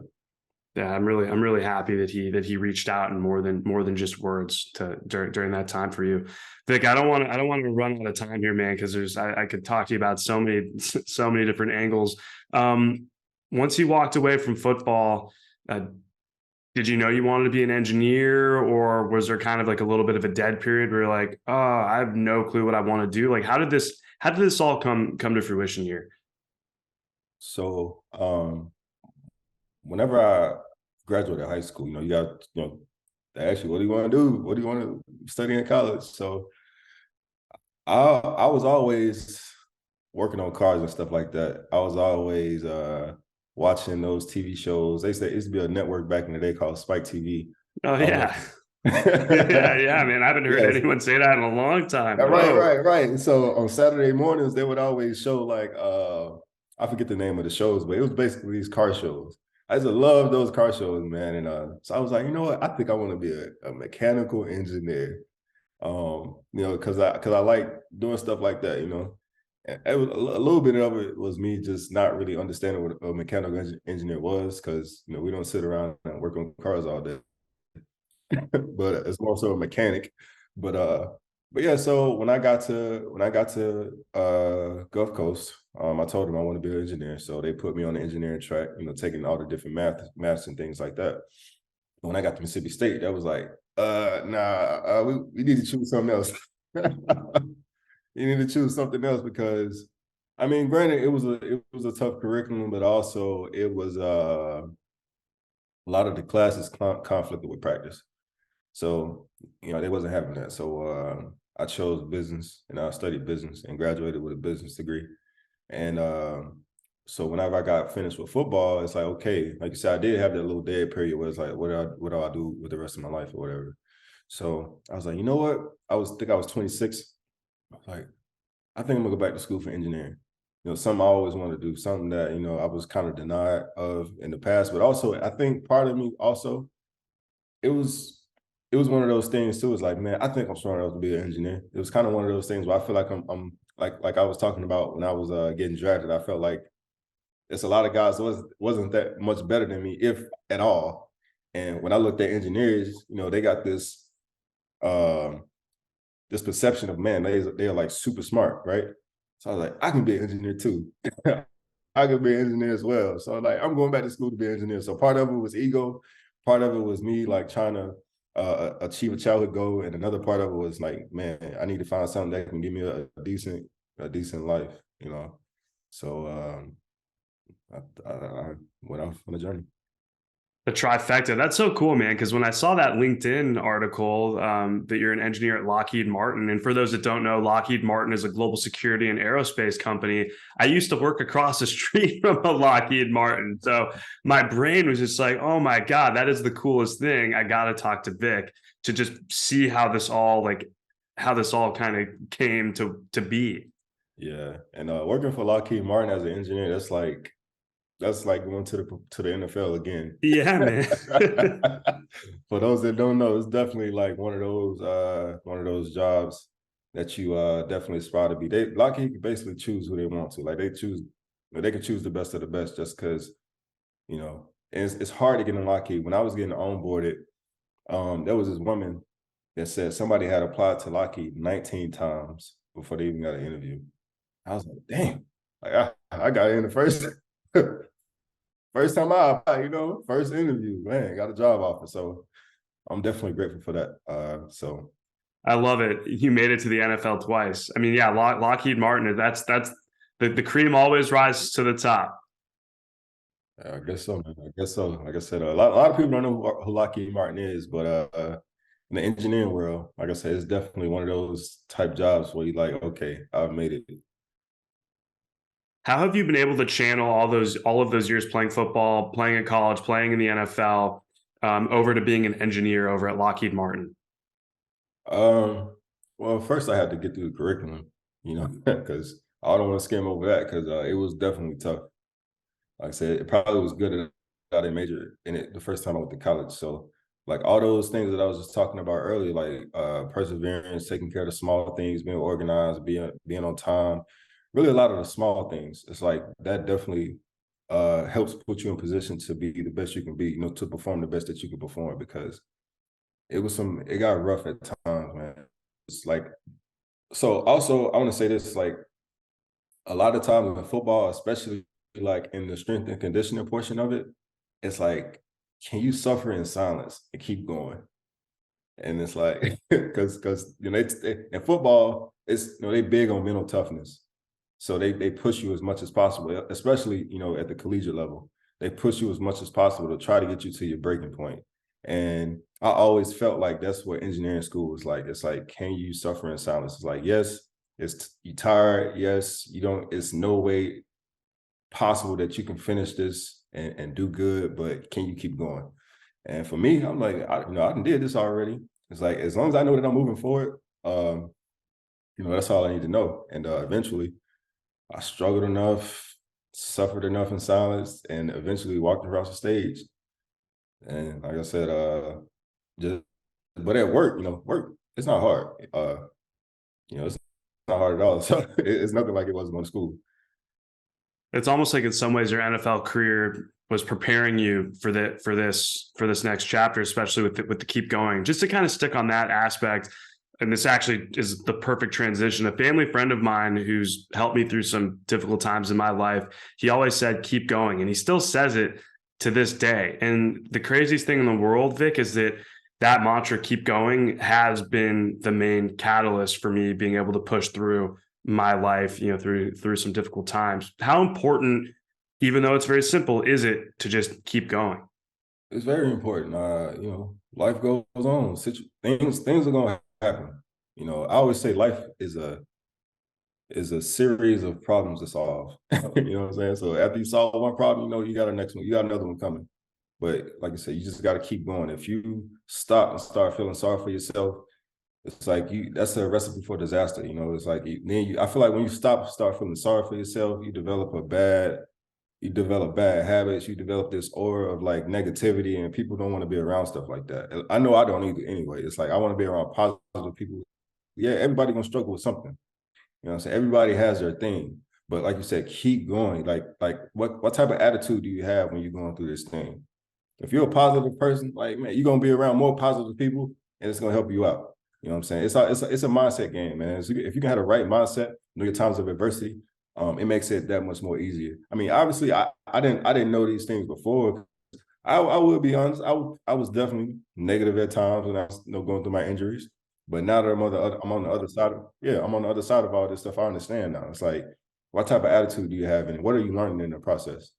Yeah, I'm really happy that he reached out and more than just words to during that time for you. Vic, I don't want to run out of time here, man, because I could talk to you about so many different angles. Once you walked away from football, Did you know you wanted to be an engineer, or was there kind of like a little bit of a dead period where you're like, oh, I have no clue what I want to do? Like, how did this all come to fruition here? So whenever I graduated high school, you got, they ask you, what do you want to do? What do you want to study in college? So I was always working on cars and stuff like that. I was always watching those TV shows. They say it used to be a network back in the day called Spike TV. Oh I don't know. yeah. Yeah, yeah, man. I haven't heard Yes. anyone say that in a long time. Right, Whoa. right, right. And so on Saturday mornings, they would always show like I forget the name of the shows, but it was basically these car shows. I used to love those car shows, man. And so I was like, you know what? I think I want to be a mechanical engineer. Because I like doing stuff like that, And it was, a little bit of it was me just not really understanding what a mechanical engineer was, because we don't sit around and work on cars all day. But it's more so a mechanic. But yeah, so when I got to Gulf Coast, I told them I want to be an engineer. So they put me on the engineering track, taking all the different maths and things like that. When I got to Mississippi State, that was like, we need to choose something else. You need to choose something else because, I mean, granted, it was a tough curriculum, but also it was a lot of the classes conflicted with practice. So, they wasn't having that. So I chose business, and I studied business and graduated with a business degree. And so whenever I got finished with football, it's like, okay, like you said, I did have that little dead period where it's like, what do I do with the rest of my life or whatever. So I was like, you know what? I was 26. I was like, I think I'm gonna go back to school for engineering. Something I always wanted to do, something that, I was kind of denied of in the past. But also I think part of me also, it was it was one of those things too. It's like, man, I think I'm strong enough to be an engineer. It was kind of one of those things where I feel like I'm like I was talking about when I was getting drafted. I felt like it's a lot of guys wasn't that much better than me, if at all. And when I looked at engineers, they got um, this perception of, man, they're like super smart, right? So I was like, I can be an engineer too. I could be an engineer as well. So like, I'm going back to school to be an engineer. So part of it was ego, part of it was me like trying to achieve a childhood goal, and another part of it was like, man, I need to find something that can give me a decent life, So I went off on a journey. The trifecta. That's so cool, man. Because when I saw that LinkedIn article that you're an engineer at Lockheed Martin, and for those that don't know, Lockheed Martin is a global security and aerospace company. I used to work across the street from a Lockheed Martin, so my brain was just like, "Oh my god, that is the coolest thing." I got to talk to Vic to just see how this all kind of came to be. Yeah, and working for Lockheed Martin as an engineer, that's like going to the NFL again. Yeah, man. For those that don't know, it's definitely like one of those jobs that you definitely aspire to be. Lockheed can basically choose who they want to. Like they can choose the best of the best, just because it's hard to get in Lockheed. When I was getting onboarded, there was this woman that said somebody had applied to Lockheed 19 times before they even got an interview. I was like, damn, like I got in the first first time I applied, first interview, man, got a job offer. So I'm definitely grateful for that. I love it. You made it to the NFL twice. I mean, yeah, Lockheed Martin. That's the cream always rises to the top. I guess so, man. I guess so. Like I said, a lot of people don't know who Lockheed Martin is, but in the engineering world, like I said, it's definitely one of those type jobs where you're like, okay, I've made it. How have you been able to channel all of those years playing football, playing in college, playing in the NFL, over to being an engineer over at Lockheed Martin? Um, well, first I had to get through the curriculum, because I don't want to skim over that, because it was definitely tough. Like I said, it probably was good that I didn't major in it the first time I went to college. So like all those things that I was just talking about earlier, like perseverance, taking care of the small things, being organized, being on time, really a lot of the small things. It's like that definitely helps put you in position to be the best you can be, to perform the best that you can perform, because it got rough at times, man. It's like, so also I want to say this, like a lot of times in football, especially like in the strength and conditioning portion of it, it's like can you suffer in silence and keep going? And it's like, because in football, it's they big on mental toughness. So they push you as much as possible, especially at the collegiate level. They push you as much as possible to try to get you to your breaking point. And I always felt like that's what engineering school was like. It's like, can you suffer in silence? It's like, yes, you tired. Yes, you don't. It's no way possible that you can finish this and do good, but can you keep going? And for me, I'm like, I done did this already. It's like, as long as I know that I'm moving forward, that's all I need to know. And eventually, I struggled enough, suffered enough in silence, and eventually walked across the stage. And like I said, just but at work, work it's not hard. It's not hard at all. So it's nothing like it was going to school. It's almost like in some ways your NFL career was preparing you for this next chapter, especially with the keep going. Just to kind of stick on that aspect, and this actually is the perfect transition. A family friend of mine who's helped me through some difficult times in my life, he always said, keep going. And he still says it to this day. And the craziest thing in the world, Vic, is that mantra, keep going, has been the main catalyst for me being able to push through my life, through some difficult times. How important, even though it's very simple, is it to just keep going? It's very important. Life goes on. Things are going to happen. I always say life is a series of problems to solve. You know what I'm saying? So after you solve one problem, you got a next one. You got another one coming. But like I said, you just got to keep going. If you stop and start feeling sorry for yourself, it's like that's a recipe for disaster. It's like I feel like when you start feeling sorry for yourself, you develop bad habits, you develop this aura of like negativity, and people don't want to be around stuff like that. I know I don't either anyway. It's like I want to be around positive people. Yeah, everybody gonna struggle with something. You know what I'm saying? Everybody has their thing. But like you said, keep going. Like what type of attitude do you have when you're going through this thing? If you're a positive person, like, man, you're gonna be around more positive people, and it's gonna help you out. You know what I'm saying? It's a mindset game, man. So if you can have the right mindset during your times of adversity, it makes it that much more easier. I mean, obviously, I didn't know these things before. I will be honest. I was definitely negative at times when I was going through my injuries. But now that I'm on the other side I'm on the other side of all this stuff. I understand now. It's like, what type of attitude do you have, and what are you learning in the process?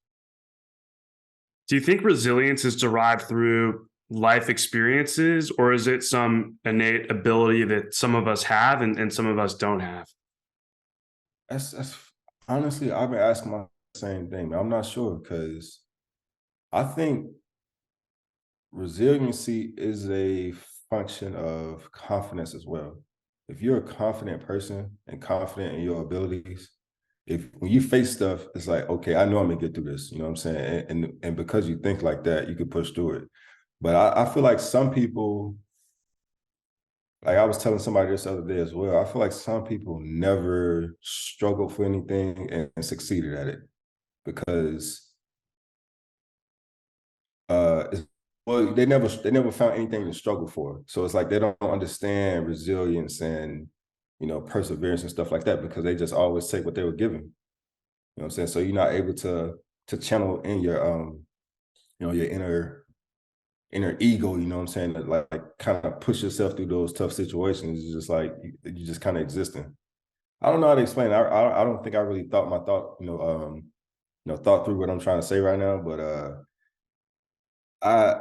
Do you think resilience is derived through life experiences, or is it some innate ability that some of us have and some of us don't have? That's honestly, I've been asking my same thing, man. I'm not sure because I think resiliency is a function of confidence as well. If you're a confident person and confident in your abilities, if when you face stuff, it's like, okay, I know I'm gonna get through this. You know what I'm saying? And because you think like that, you can push through it. But I feel like some people, like I was telling somebody this other day as well, I feel like some people never struggled for anything and succeeded at it because well, they never found anything to struggle for. So it's like they don't understand resilience and perseverance and stuff like that because they just always take what they were given. You know what I'm saying? So you're not able to channel in your inner ego, you know what I'm saying, that like kind of push yourself through those tough situations. It's just like you just kind of existing. I don't know how to explain it. I don't think I really thought through what I'm trying to say right now, but I,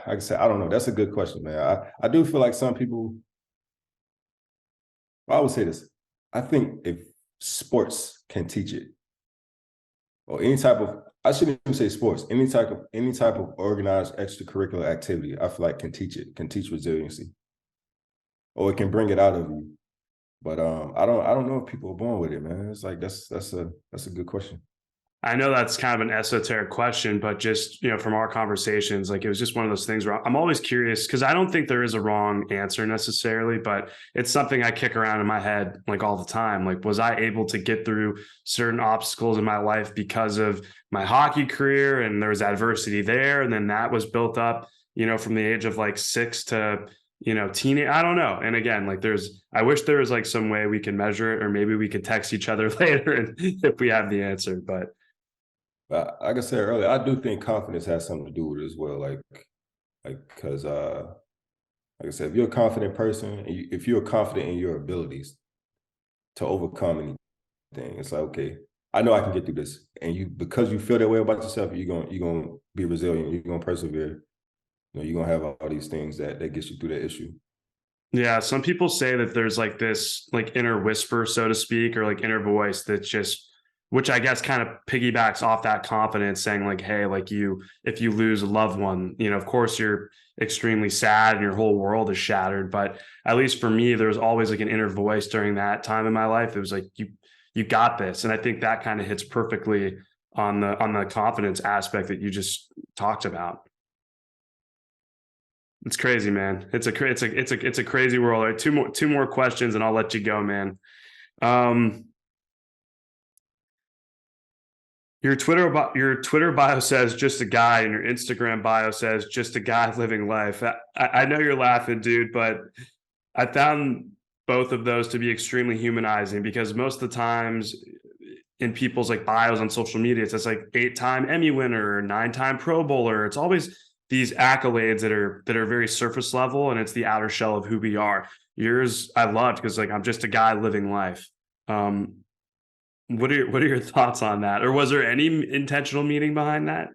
like I said, I don't know. That's a good question, man. I do feel like some people. Well, I would say this. I think if sports can teach it, or any type of, I shouldn't even say sports, any type of organized extracurricular activity, I feel like can teach resiliency, or it can bring it out of you. But I don't know if people are born with it, man. It's like that's a good question. I know that's kind of an esoteric question, but just, from our conversations, like it was just one of those things where I'm always curious because I don't think there is a wrong answer necessarily, but it's something I kick around in my head like all the time. Like, was I able to get through certain obstacles in my life because of my hockey career and there was adversity there? And then that was built up, from the age of like 6 to, teenage, I don't know. And again, like I wish there was like some way we can measure it, or maybe we could text each other later and if we have the answer, but But like I said earlier, I do think confidence has something to do with it as well. Because like I said, if you're a confident person, and if you're confident in your abilities to overcome anything, it's like, okay, I know I can get through this. And you, because you feel that way about yourself, you're gonna be resilient. You're gonna persevere. You're gonna have all these things that gets you through that issue. Yeah, some people say that there's like this like inner whisper, so to speak, or like inner voice that's just, which I guess kind of piggybacks off that confidence, saying like, hey, like you, if you lose a loved one, of course you're extremely sad and your whole world is shattered. But at least for me, there was always like an inner voice during that time in my life. It was like, you got this. And I think that kind of hits perfectly on the confidence aspect that you just talked about. It's crazy, man. It's a crazy world. All right, two more questions, and I'll let you go, man. Um, your Twitter bio says just a guy, and your Instagram bio says just a guy living life. I know you're laughing, dude, but I found both of those to be extremely humanizing because most of the times in people's like bios on social media, it's like 8-time Emmy winner, 9-time Pro Bowler. It's always these accolades that are very surface level, and it's the outer shell of who we are. Yours, I loved because like I'm just a guy living life. Um, what are your thoughts on that, or was there any intentional meaning behind that?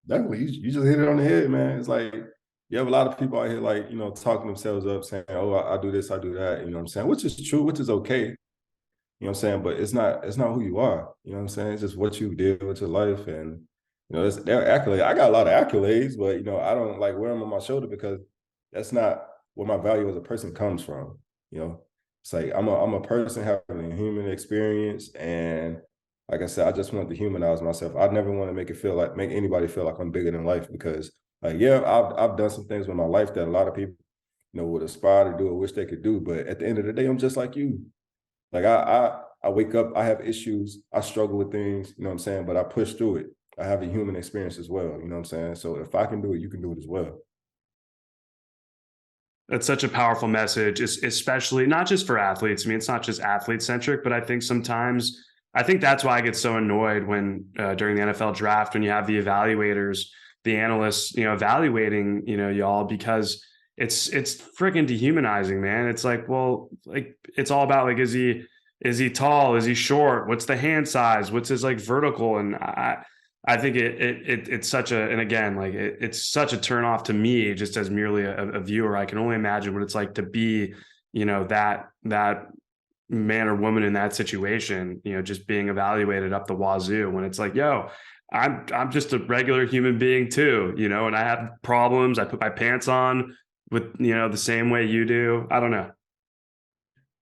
Definitely, you just hit it on the head, man. It's like you have a lot of people out here, like, talking themselves up, saying, "Oh, I do this, I do that." You know what I'm saying? Which is true, which is okay. You know what I'm saying? But it's not who you are. You know what I'm saying? It's just what you did with your life. And, it's their accolades. I got a lot of accolades, but I don't like wear them on my shoulder because that's not where my value as a person comes from. You know, it's like I'm a person having a human experience. And like I said, I just want to humanize myself. I never want to make anybody feel like I'm bigger than life because like, yeah, I've done some things with my life that a lot of people, would aspire to do or wish they could do. But at the end of the day, I'm just like you. Like I wake up, I have issues, I struggle with things, you know what I'm saying? But I push through it. I have a human experience as well, you know what I'm saying? So if I can do it, you can do it as well. That's such a powerful message, especially not just for athletes. I mean, it's not just athlete centric, but I think sometimes I think that's why I get so annoyed when during the NFL draft when you have the evaluators, the analysts, evaluating y'all because it's freaking dehumanizing, man. It's like, well, like it's all about like is he tall, is he short, what's the hand size, what's his like vertical, and I think it's such a, and again, like it's such a turn off to me just as merely a viewer. I can only imagine what it's like to be, that man or woman in that situation, just being evaluated up the wazoo when it's like, yo, I'm just a regular human being too, and I have problems. I put my pants on with, the same way you do. I don't know.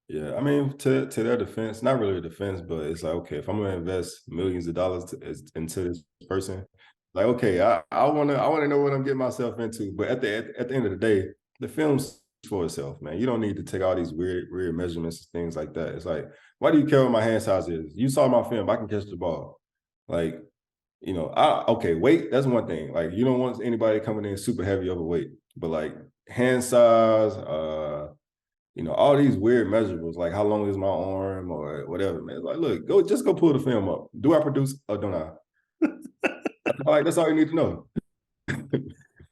Yeah, I mean, to their defense, not really a defense, but it's like, okay, if I'm gonna invest millions of dollars into this person, like, okay, I wanna know what I'm getting myself into. But at the end of the day, the film's for itself, man. You don't need to take all these weird measurements and things like that. It's like, why do you care what my hand size is? You saw my film, I can catch the ball. Like, okay, weight, that's one thing. Like, you don't want anybody coming in super heavy overweight, but like hand size, all these weird measurables, like how long is my arm or whatever, man. It's like, look, just go pull the film up. Do I produce or don't I? That's all you need to know.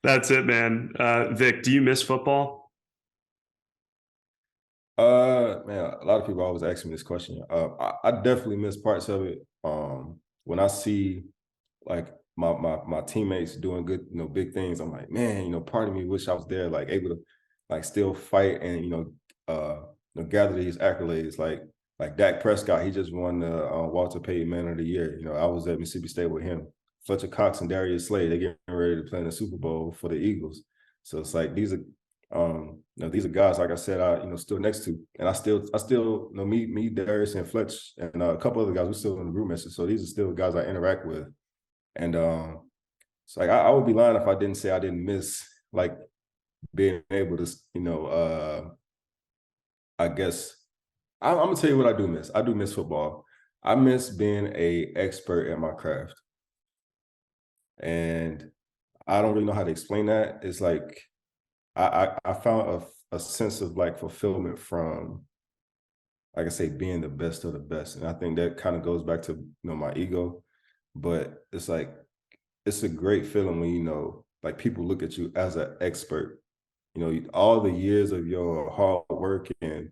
That's it, man. Vic, do you miss football? Man, a lot of people always ask me this question. I definitely miss parts of it. When I see like my teammates doing good, big things, I'm like, man, part of me wish I was there, like able to like still fight and gather these accolades. Like Dak Prescott, he just won the Walter Payton Man of the Year. I was at Mississippi State with him. Fletcher Cox and Darius Slay, they're getting ready to play in the Super Bowl for the Eagles. So it's like these are guys, like I said, I still next to, and I still me Darius and Fletch and a couple other guys. We're still in the group message, so these are still guys I interact with. And it's like I would be lying if I didn't say I didn't miss like being able to, I guess I'm gonna tell you what I do miss. I do miss football. I miss being a expert at my craft, and I don't really know how to explain that. It's like I found a sense of like fulfillment from, like I say, being the best of the best, and I think that kind of goes back to my ego. but it's like it's a great feeling when like people look at you as an expert. All the years of your hard work and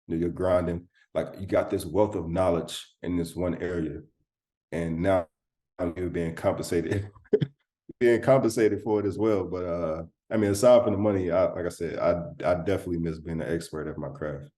your grinding, like you got this wealth of knowledge in this one area, and now you're being compensated, being compensated for it as well. But I mean, aside from the money, like I said, I definitely miss being an expert at my craft.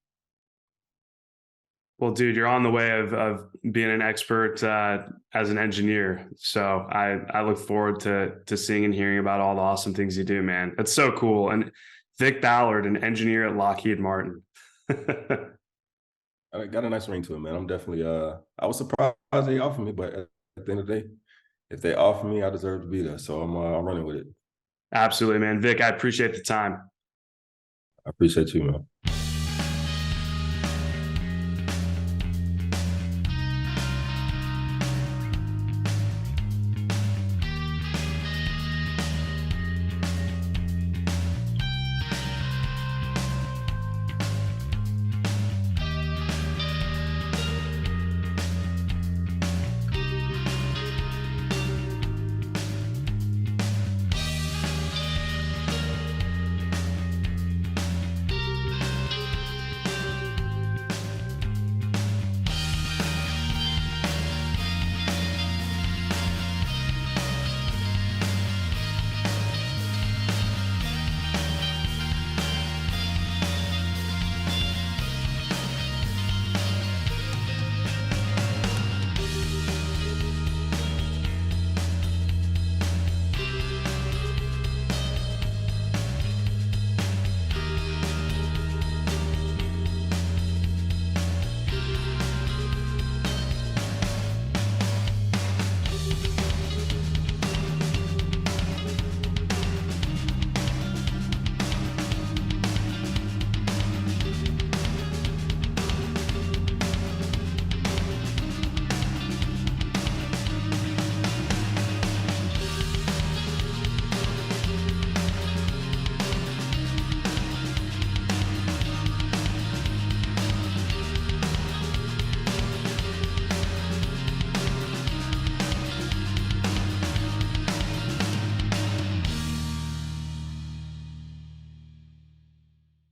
Well, dude, you're on the way of being an expert as an engineer. So I look forward to seeing and hearing about all the awesome things you do, man. That's so cool. And Vick Ballard, an engineer at Lockheed Martin. I got a nice ring to it, man. I'm definitely I was surprised they offered me, but at the end of the day, if they offer me, I deserve to be there. So I'm running with it. Absolutely, man. Vick, I appreciate the time. I appreciate you, man.